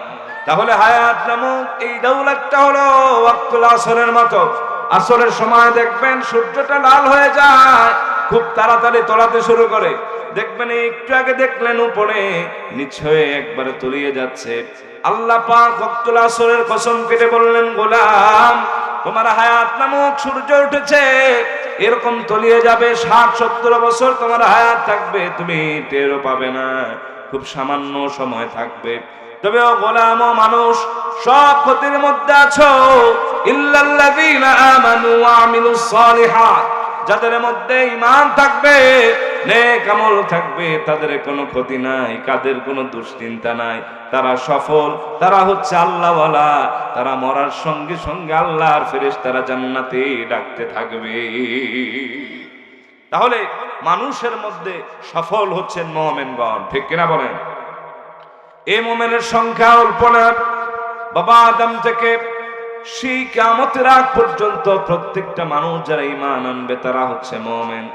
তাহলে হায়াত নামক এই দৌলতটা হলো ওয়াক্তুল আসরের মতো। আসরের সময় দেখবেন সূর্যটা লাল হয়ে যায়, খুব তাড়াতাড়ি তলাতে শুরু করে। দেখবেন একটু আগে দেখলেন উপরে, নিচ হয়ে একবারে তলিয়ে যাচ্ছে। আল্লাহ পাক ওয়াক্তুল আসরের কসম কেটে বললেন, গোলাম, তোমার হায়াত নামক সূর্য উঠেছে, এরকম তলিয়ে যাবে। 60-70 বছর তোমার হায়াত থাকবে, তুমি টেরও পাবে না, খুব সামান্য সময় থাকবে। তবে ও গোলাম, ও মানুষ, সব ক্ষতির মধ্যে আছো। ইল্লাল্লাযীনা আমানু ওয়া আমিলুস সালিহাত, যাদের মধ্যে ঈমান থাকবে, নেক আমল থাকবে, তাদের কোনো ক্ষতি নাই, কাদের কোনো দুশ্চিন্তা নাই, তারা সফল, তারা হচ্ছে আল্লাহওয়ালা। তারা মরার সঙ্গে সঙ্গে আল্লাহর ফেরেশতারা জান্নাতে ডাকতে থাকবে। তাহলে মানুষের মধ্যে সফল হচ্ছেন মুমিনগণ, ঠিক কিনা বলেন? এই মুমিনের সংখ্যা অল্প না। বাবা আদম থেকে সেই কিয়ামতের আগ পর্যন্ত প্রত্যেকটা মানুষ যারা ঈমান আনবে, তারা হচ্ছে মুমিন।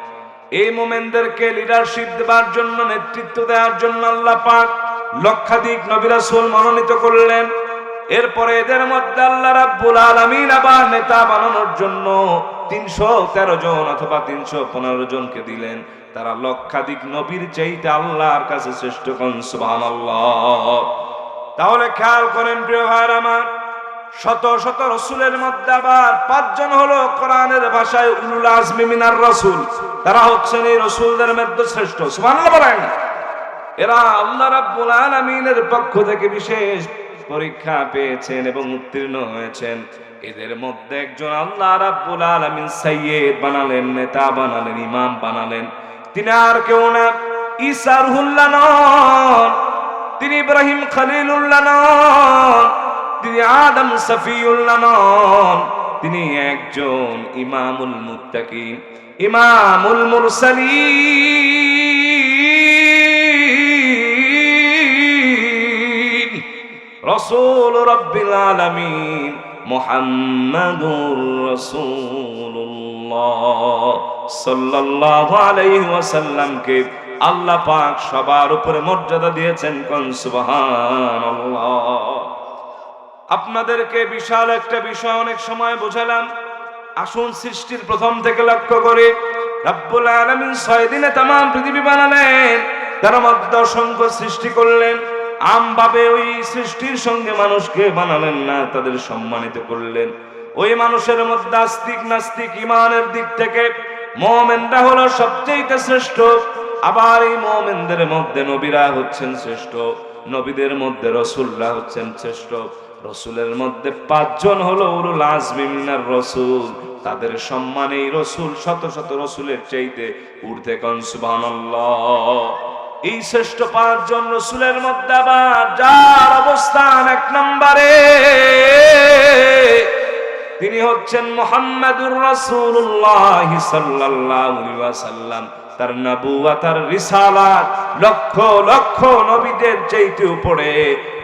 এই মোমেনদেরকে লিডারশিপ দেওয়ার জন্য, নেতৃত্ব দেওয়ার জন্য আল্লাহ পাক লক্ষাধিক নবী রাসূল মনোনীত করলেন। এরপরে এদের মধ্যে আল্লাহ রাব্বুল আলামিন আবার নেতা বানানোর জন্য 313 জন অথবা 315 জনকে দিলেন। তারা লক্ষাধিক নবীর চাইতে আল্লাহর কাছে শ্রেষ্ঠ। কোন সুবহানাল্লাহ। তাহলে খেয়াল করেন প্রিয় ভাইরা আমার, শত শত রসুলের মধ্যে আবার 5 জন হলো কোরআনের ভাষায় উলুল আজমি মিনার রাসূল। তারা হচ্ছেন এই রসুলদের মধ্যে শ্রেষ্ঠ। সুবহানাল্লাহ বলেন। এরা আল্লাহ রাব্বুল আলামিনের পক্ষ থেকে বিশেষ পরীক্ষা পেয়েছেন এবং উত্তীর্ণ হয়েছেন। এদের মধ্যে একজন আল্লাহ রাব্বুল আলামিন সাইয়্যিদ বানালেন, নেতা বানালেন, ইমাম বানালেন। তিনি আর কেউ না, ঈসা রুহুল্লাহ নন, তিনি ইব্রাহিম খলিলুল্লাহ নন, তিনি আদম সফিউল্লাহ নন, তিনি একজন ইমামুল মুত্তাকিন, ইমামুল মুরসালিন, রাসূল রাব্বিল আলামিন মুহাম্মাদুর রাসূলুল্লাহ সাল্লাল্লাহু আলাইহি ওয়াসাল্লামকে আল্লাহ পাক সবার উপরে মর্যাদা দিয়েছেন। কোন সুবহানাল্লাহ। আপনাদেরকে বিশাল একটা বিষয় অনেক সময় বোঝালাম। আসুন সৃষ্টির প্রথম থেকে লক্ষ্য করে রব্বুল আলামিন 6 দিনে तमाम পৃথিবী বানালেন। তার মধ্যে অসংখ্য সৃষ্টি করলেন। আমভাবে ওই সৃষ্টির সঙ্গে মানুষকে বানালেন না, তাদের সম্মানিত করলেন। ওই মানুষের মধ্যে আস্তিক নাস্তিক ইমানের দিক থেকে মুমিনরা হলো সবচেয়ে শ্রেষ্ঠ। আবার এই মুমিনদের মধ্যে নবীরা হচ্ছেন শ্রেষ্ঠ, নবীদের মধ্যে রাসূলরা হচ্ছেন শ্রেষ্ঠ। রাসূলের মধ্যে 5 জন হলো উলুল আজমি মিনার রাসূল। তাদের সম্মানে এই রাসূল শত শত রাসূলের চাইতে ঊর্ধ্বে। কোন সুবহানাল্লাহ। এই শ্রেষ্ঠ 5 জন রাসূলের মধ্যে আবার যার অবস্থান 1 নম্বরে, তিনি হচ্ছেন মুহাম্মাদুর রাসূলুল্লাহ সাল্লাল্লাহু আলাইহি ওয়াসাল্লাম। তার নবুয়ত আর রিসালাত লক্ষ লক্ষ নবীদের চাইতে উপরে।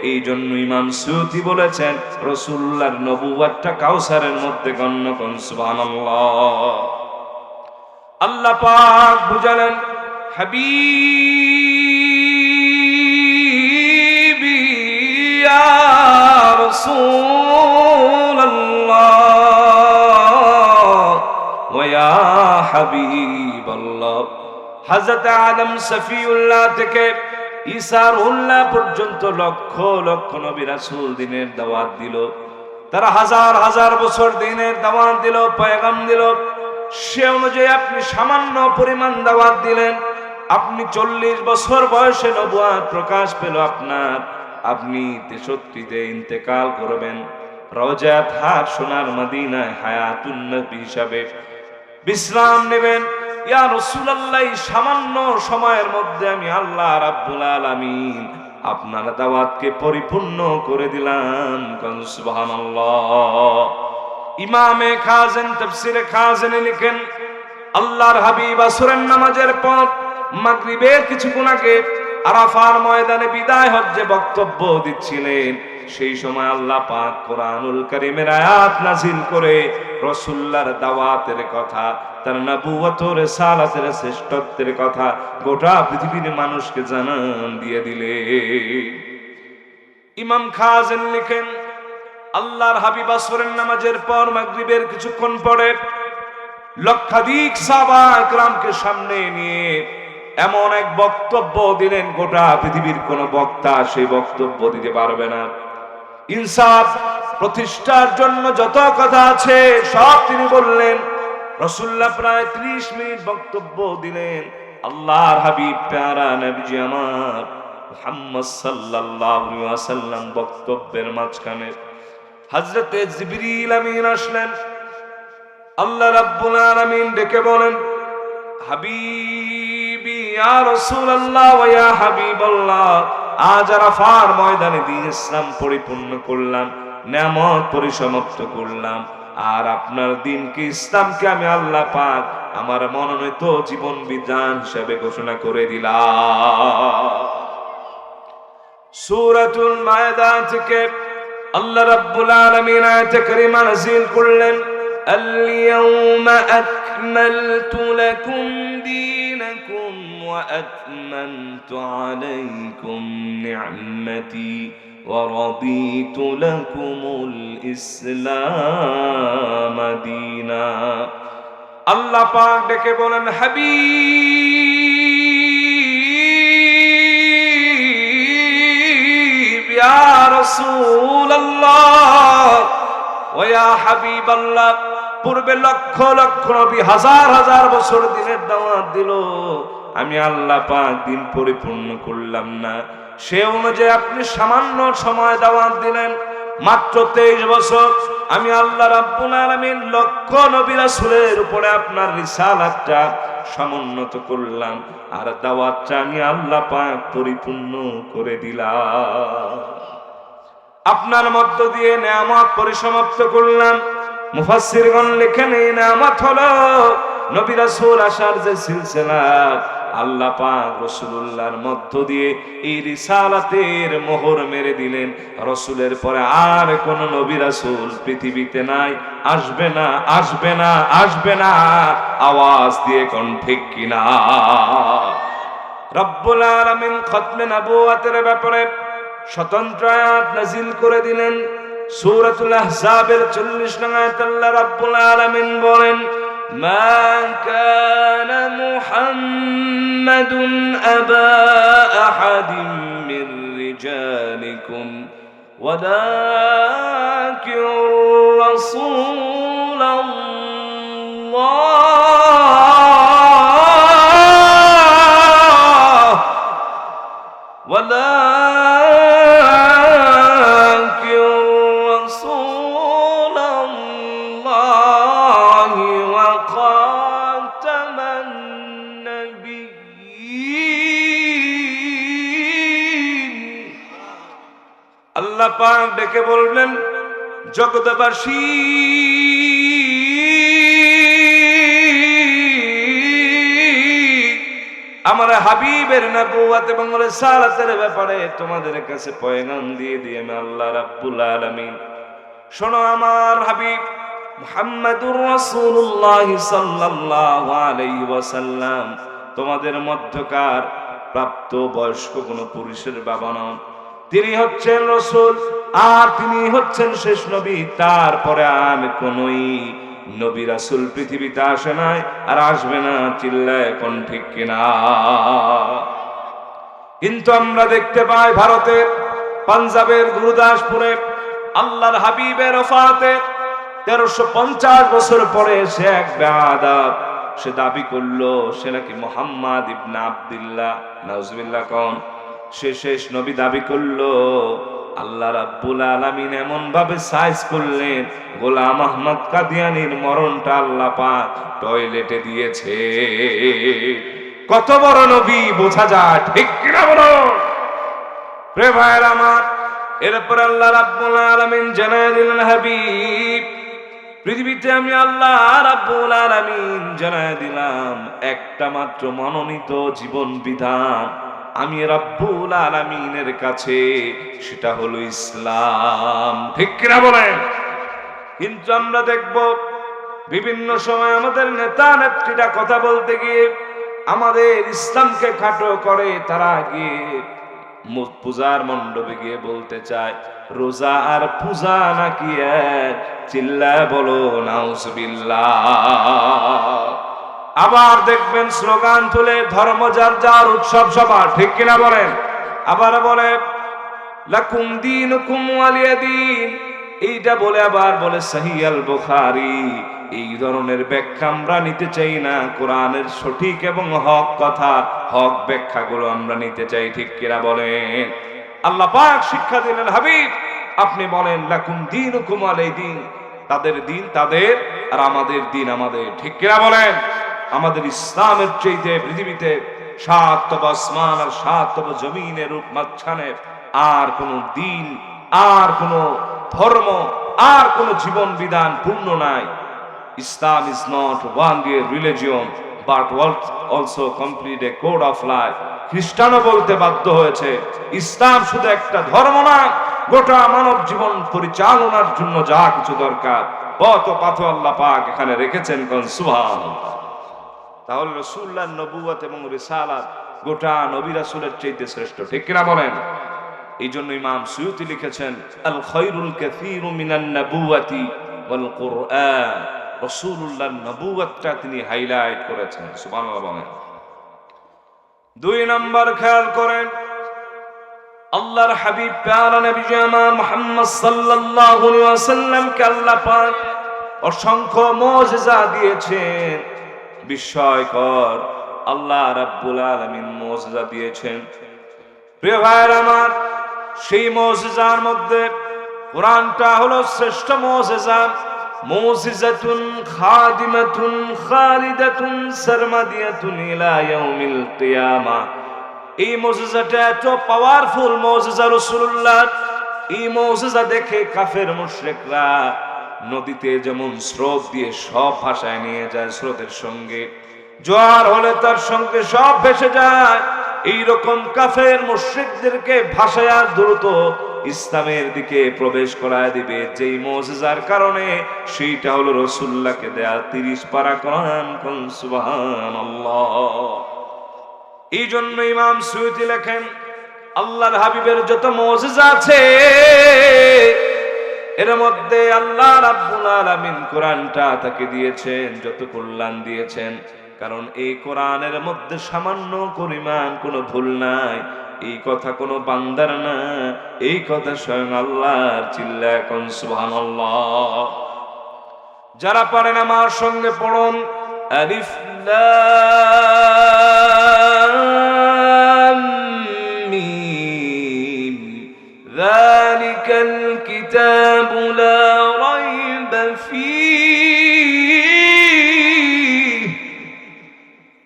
এই জন্য ইমাম সুয়ুতি বলেছেন রাসূলুল্লাহর নবুয়তটা কাউসারের মধ্যে গণ্য। কোন সুবহানাল্লাহ। আল্লাহ পাক বুঝালেন, হাবিবি ইয়া রাসূলুল্লাহ ওয়া ইয়া হাবিবাল্লাহ। হযরত আদম সফিউল্লাহ থেকে ঈসা রুহুল্লাহ পর্যন্ত লক্ষ লক্ষ নবী রাসূল দ্বীনের দাওয়াত দিল। তারা হাজার হাজার বছর দ্বীনের দাওয়াত দিল, পয়গাম দিল। সে অনুযায়ী আপনি সামান্য পরিমাণ দাওয়াত দিলেন। আপনি 40 বছর বয়সে নবুয়ত প্রকাশ পেল আপনার। আপনি 63-তে ইন্তেকাল করবেন। রওজাত হাট সোনার মদিনায় হায়াতুন নবী হিসাবে বিশ্রাম নেবেন। ইয়া রাসূলুল্লাহ, সামান্য সময়ের মধ্যে আমি আল্লাহ রাব্বুল আলামিন আপনার দাওয়াতকে পরিপূর্ণ করে দিলাম। কোন সুবহানাল্লাহ। ইমামে খাজেন তাফসীরে খাজেনে লিখেন, আল্লাহর হাবিব আসরের নামাজের পর মাগরিবের কিছুক্ষণ আগে আরাফার ময়দানে বিদায় হজ্জে বক্তব্য দিচ্ছিলেন। সেই সময় আল্লাহ পাক কোরআনুল কারীমের আয়াত নাযিল করে রাসূলুল্লাহর দাওয়াতের কথা, তার নবুয়ত ও রিসালাতের শ্রেষ্ঠত্বের কথা গোটা পৃথিবীর মানুষকে জানান দিয়ে দিলে। ইমাম খাজেন লিখেন, আল্লাহর হাবিব আসরের নামাজের পর মাগরিবের কিছুক্ষণ পরে লক্ষাধিক সাহাবা একরামকে সামনে নিয়ে এমন এক বক্তব্য দিলেন, গোটা পৃথিবীর কোন বক্তা সেই বক্তব্য দিতে পারবে না। ইনসাফ প্রতিষ্ঠার জন্য যত কথা আছে সব তিনি বললেন। রাসূলুল্লাহ প্রায় 30 মিনিট বক্তব্য দিলেন। আল্লাহর হাবিব প্যারা নবীজি আমার মুহাম্মদ সাল্লাল্লাহু আলাইহি ওয়াসাল্লাম বক্তব্যের মাঝখানে হযরতে জিবরিল আমিন আসলেন। আল্লাহ রাব্বুল আলামিন ডেকে বলেন, হাবিবি ইয়া রাসূলুল্লাহ ওয়া ইয়া হাবিবাল্লাহ, আজ আরাফার ময়দানে দ্বীন ইসলাম পরিপূর্ণ করলাম, নিয়ামত পরিসমাপ্ত করলাম। আর আপনার দ্বীনকে ইসলামকে আমি আল্লাহ পাক আমার মনোনীত জীবন বিধান হিসেবে ঘোষণা করে দিলাম। সূরাতুল মায়েদা থেকে আল্লাহ রাব্বুল আলামিন আয়াতে কারিমা নাযিল করলেন, আল ইয়াউমা আকমালতু লাকুম دينكم وأتممت عليكم نعمتي ورضيت لكم الإسلام دينا আল্লাহ পাক ডেকে বলেন হাবিব ইয়া রাসূলুল্লাহ ওয়া ইয়া হাবিবাল্লাহ পূর্বে লক্ষ লক্ষ নবী হাজার হাজার বছর দিনের দাওয়াত দিল আমি আল্লাহ পাক দিন পরিপূর্ণ করলাম না সে অনুযায়ী আপনি সামান্য সময় দাওয়াত দিলেন মাত্র 23 বছর আমি আল্লাহ রাব্বুল আলামিন লক্ষ নবী রাসূলের উপরে আপনার রিসালাতটা সমুন্নত করলাম আর দাওয়াতটা আমি আল্লাহ পাক পরিপূর্ণ করে দিলাম আপনার মধ্য দিয়ে নিয়ামত পরিসমাপ্ত করলাম মুফাসসিরগণ লেখেন এই নিয়ামত হলো নবী রাসূল আসার যে সিলসিলা আল্লাহ পাক রাসূলুল্লাহর মধ্য দিয়ে এই রিসালাতের মোহর মেরে দিলেন রাসূলের পরে আর কোন নবী রাসূল পৃথিবীতে নাই আসবে না আসবে না আসবে না আওয়াজ দিয়ে কোন ঠিক কিনা রব্বুল আলামিন খতমে নবুয়তের ব্যাপারে স্বতন্ত্র আয়াত নাযিল করে দিলেন সূরাতুল আহজাবের 40 নং আয়াতে আল্লাহ রাব্বুল আলামিন বলেন মা কানা মুহাম্মাদুন আবা আহাদিম মির রিজালিকুম ওয়ালাকিন রাসূলুল্লাহ আল্লাহ পাক ডেকে বললেন জগৎবাসী আমার হাবিবের নবুয়ত এবং রিসালাতের ব্যাপারে তোমাদের কাছে পয়গাম দিয়ে দিয়ে আমি আল্লাহ রাব্বুল আলামিন শোনো আমার হাবিব মুহাম্মাদুর রাসূলুল্লাহ সাল্লাল্লাহু আলাইহি ওয়াসাল্লাম তোমাদের মধ্যকার প্রাপ্ত বয়স্ক কোন পুরুষের বাবা নন তিনি হচ্ছেন রাসূল আর তিনি হচ্ছেন শেষ নবী তারপরে আর কোনই নবী রাসূল পৃথিবীতে আসে নাই আর আসবে না চিল্লায় কোন ঠিক কিনা কিন্তু আমরা দেখতে পাই ভারতের পাঞ্জাবের গুরুদাসপুরে আল্লাহর হাবিবের ওফাতে 1350 বছর পরে সে এক বেয়াদব সে দাবি করলো সে নাকি মুহাম্মদ ইবনে আব্দুল্লাহ নাউজুবিল্লাহ কোন সে শেষ নবী দাবি করলো আল্লাহ রাব্বুল আলামিন এমন ভাবে সাইজ করলেন গোলাম আহমদ কাদিয়ানীর মরণটা আল্লাহ পাক টয়লেটে দিয়েছে কত বড় নবী বোঝা যায় ঠিক কিনা বলো প্রিয় ভাইরা আমার এরপর আল্লাহ রাব্বুল আলামিন জানায় দিলেন হাবিব পৃথিবীতে আমি আল্লাহ রাব্বুল আলামিন জানায় দিলাম একটা মাত্র মনোনীত জীবন বিধান আমি রাব্বুল আলামিনের কাছে সেটা হলো ইসলাম ঠিক কিনা বলেন কিন্তু আমরা দেখব বিভিন্ন সময় আমাদের নেতা নেত্রীরা কথা বলতে গিয়ে আমাদের ইসলামকে খাটো করে তারা গিয়ে পূজার মণ্ডপে গিয়ে বলতে চায় রোজা আর পূজা নাকি এক চিল্লায় বলো নাউজুবিল্লাহ আবার দেখবেন স্লোগান তুলে ধর্ম যার যার উৎসব সভা ঠিক কিনা বলেন আবার বলে লাকুম দীনুকুম ওয়ালিয়া দীন এইটা বলে আবার বলে সহিহ আল বুখারী এই ধরনের ব্যাখ্যা আমরা নিতে চাই না কোরআনের সঠিক এবং হক কথা হক ব্যাখ্যাগুলো আমরা নিতে চাই ঠিক কিনা বলেন আল্লাহ পাক শিক্ষা দিলেন হাবিব আপনি বলেন লাকুম দীনুকুম ওয়ালিয়া দীন তাদের দিন তাদের আর আমাদের দিন আমাদের ঠিক কিনা বলেন আমাদের ইসলামের চাইতে পৃথিবীতে 7 আসমান আর 7 জমিনের মাঝখানে আর কোন দিন আর কোন ধর্ম আর কোন জীবন বিধান পূর্ণ নাই ইসলাম is not only a religion but also complete a code of life খ্রিস্টানও বলতে বাধ্য হয়েছে ইসলাম শুধু একটা ধর্ম না গোটা মানব জীবন পরিচালনার জন্য যা কিছু দরকার কত পাথর আল্লাহ পাক এখানে রেখেছেন কোন সুবহানাল্লাহ তাহলে রাসূলুল্লাহর নবুয়ত এবং রিসালাত গোটা নবী রাসূলের চাইতে শ্রেষ্ঠ, ঠিক কিনা বলেন? এই জন্য ইমাম সুয়ুতি লিখেছেন আল খায়রুল কাসীরু মিনান নবুওয়াতি ওয়াল কুরআন, রাসূলুল্লাহর নবুয়তটা তিনি হাইলাইট করেছেন। সুবহানাল্লাহ বলেন। 2 নম্বর খেয়াল করেন, আল্লাহর হাবিব প্যারা নবী আমার মুহাম্মদ সাল্লাল্লাহু আলাইহি ওয়াসাল্লামকে আল্লাহ পাক অসংখ্য মুজিজা দিয়েছেন, বিস্ময়কর আল্লাহ রাব্বুল আলামিন মুজিজা দিয়েছেন। প্রিয় ভাইরা আমার, সেই মুজিজার মধ্যে কোরআনটা হলো শ্রেষ্ঠ মুজিজা। মুজিজাতুন খাদিমাতুন খালিদাতুন সারমাদিয়াতুন ইলা ইয়াউমিল কিয়ামা। এই মুজিজাটা এত পাওয়ারফুল মুজিজা রাসূলুল্লাহ। এই মুজিজা দেখে কাফের মুশরিকরা নদীতে যেমন স্রোত দিয়ে সব ভাসায় নিয়ে যায়, স্রোতের সঙ্গে জোয়ার হলে তার সঙ্গে সব ভেসে যায়, এইরকম কাফের মুশরিকদেরকে ভাসায়া দ্রুত ইসলামের দিকে প্রবেশ করায় দিবে যেই মুজিজার কারণে, সেইটা হলো রাসূলুল্লাহকে দেয়া 30 পারা কোরআন। কোন সুবহানাল্লাহ। এই জন্য ইমাম সুয়ুতি লেখেন আল্লাহর হাবিবের যত মুজিজা আছে এর মধ্যে আল্লাহ রাব্বুল আলামিন কোরআনটা তাকে দিয়েছেন, যত কল্যাণ দিয়েছেন, কারণ এই কোরআনের মধ্যে সামান্য পরিমাণ কোনো ভুল নাই। এই কথা কোনো বান্দার না, এই কথা স্বয়ং আল্লাহর। চিল্লায় কোন সুবহানাল্লাহ। যারা পারেন আমার সঙ্গে পড়ুন আলিফ লাম মিম যালিকাল কিতাবু লা রাইবা ফীহি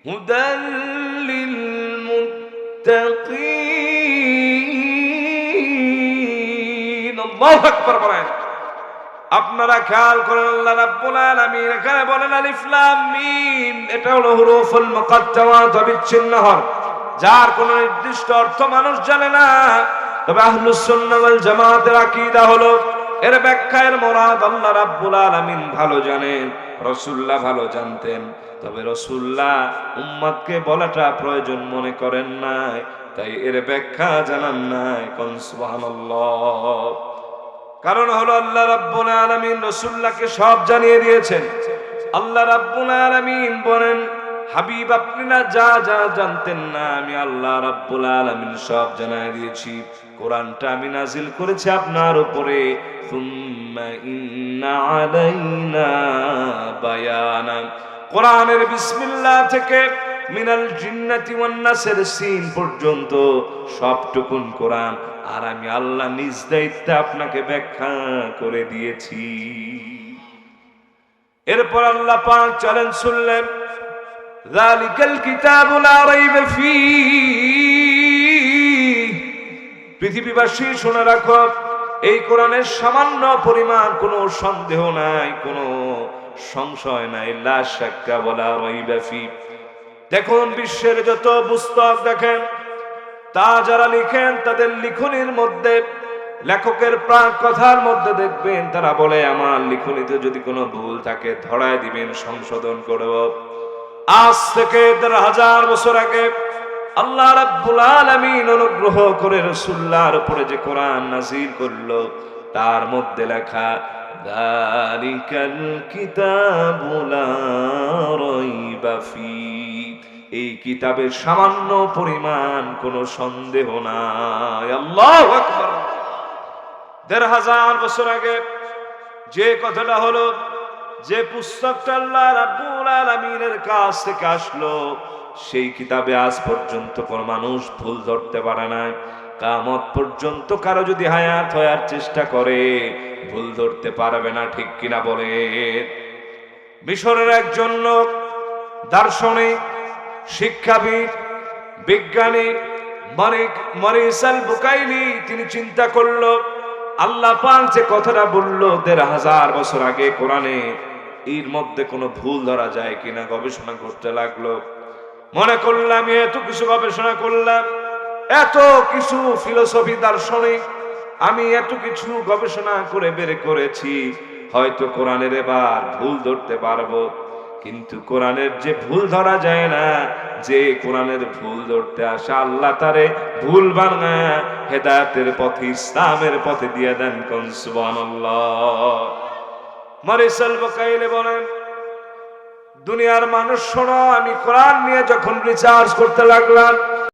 হুদাল লিল মুত্তাকিন। আল্লাহু আকবার বলেন। আপনারা খেয়াল করেন আল্লাহ রাব্বুল আলামিন এখানে বলেন আলিফ লাম মিম, এটা হলো হুরুফুল মুকাদ্দামাত বিচ্ছিন্ন হরফ, যার কোনো নির্দিষ্ট অর্থ মানুষ জানে না। তবে আহলুস সুন্নাহ ওয়াল জামাতের আকীদা হলো এর ব্যাখ্যার মুরাদ আল্লাহ রাব্বুল আলামিন ভালো জানেন, রাসূলুল্লাহ ভালো জানতেন। তবে রাসূলুল্লাহ উম্মতকে বলাটা প্রয়োজন মনে করেন নাই, তাই এর ব্যাখ্যা জানান নাই। কোন সুবহানাল্লাহ। কারণ হলো আল্লাহ রাব্বুল আলামিন রাসূলুল্লাহকে সব জানিয়ে দিয়েছেন। আল্লাহ রাব্বুল আলামিন বলেন হাবিব আপনি না যা যা জানতেন না, আমি আল্লাহ রাব্বুল আলামিন সব জানিয়ে দিয়েছি। কোরআনটা আমি নাজিল করেছি আপনার উপরে। সুম্মা ইন্না আলাইনা বায়ানা। কোরআনের বিসমিল্লাহ থেকে মিনাল জিন্নাতি ওয়ান নাসের সিন পর্যন্ত সবটুকুন কোরআন আর আমি আল্লাহ নিজ দায়িত্বে আপনাকে ব্যাখ্যা করে দিয়েছি। এরপর আল্লাহ পাক চলেন শুনলেন যালিকাল কিতাবু লা রাইবা ফীহি। পৃথিবীবাসী শুনে রাখো, এই কোরআনের সামান্য পরিমাণ কোনো সন্দেহ নাই, কোনো সংশয় নাই। লা শাক্কা ওয়ালা রাইবা ফীহি। দেখুন বিশ্বের যত পুস্তক দেখেন, তা যারা লিখেন তাদের লিখনির মধ্যে, লেখকের প্রাণ কথার মধ্যে দেখবেন তারা বলে আমার লিখনিতে যদি কোনো ভুল থাকে ধরায় দিবেন, সংশোধন করব। আজ থেকে 1000 বছর আগে আল্লাহ রাব্বুল আলামিন অনুগ্রহ করে রাসূলুল্লাহর উপরে যে কোরআন নাযিল করলো তার মধ্যে লেখা যালিকাল কিতাবু লা রাইবা ফীহি। এই কিতাবের সামান্য পরিমাণ কোনো সন্দেহ নাই। আল্লাহু আকবার। 1000 বছর আগে যে কথাটা হলো, যে পুস্তকটা আল্লাহ রাব্বুল আলামিনের কাছ থেকে আসলো, সেই কিতাবে আজ পর্যন্ত কোনো মানুষ ভুল ধরতে পারে না। কিয়ামত পর্যন্ত কারো যদি হায়াত হওয়ার চেষ্টা করে ভুল ধরতে পারবে না, ঠিক কিনা বলে? মিশরের একজন লোক দার্শনিক, শিক্ষাবিদ, বিজ্ঞানী মরিস আল বুকাইলি, তিনি চিন্তা করলো আল্লাহ পাক যে কথাটা বললো 1000 বছর আগে কোরআনে, এর মধ্যে কোনো ভুল ধরা যায় কিনা গবেষণা করতে লাগলো। মনে করলাম এত কিছু গবেষণা করলাম, এত কিছু ফিলোসফি দার্শনিক আমি এত কিছু গবেষণা করে বের করেছি, হয়তো কোরআনের এবার ভুল ধরতে পারবো। কিন্তু কোরআনের যে ভুল ধরা যায় না, যে কোরআনের ভুল ধরতে আসে আল্লাহ তারে ভুল বানায় হেদায়েতের পথে, ইসলামের পথে দিয়ে দেন। কোন সুবহানাল্লাহ। মারিসাল বকাইলে বলেন, দুনিয়ার মানুষ শোনো, আমি কোরআন নিয়ে যখন রিসার্চ করতে লাগলাম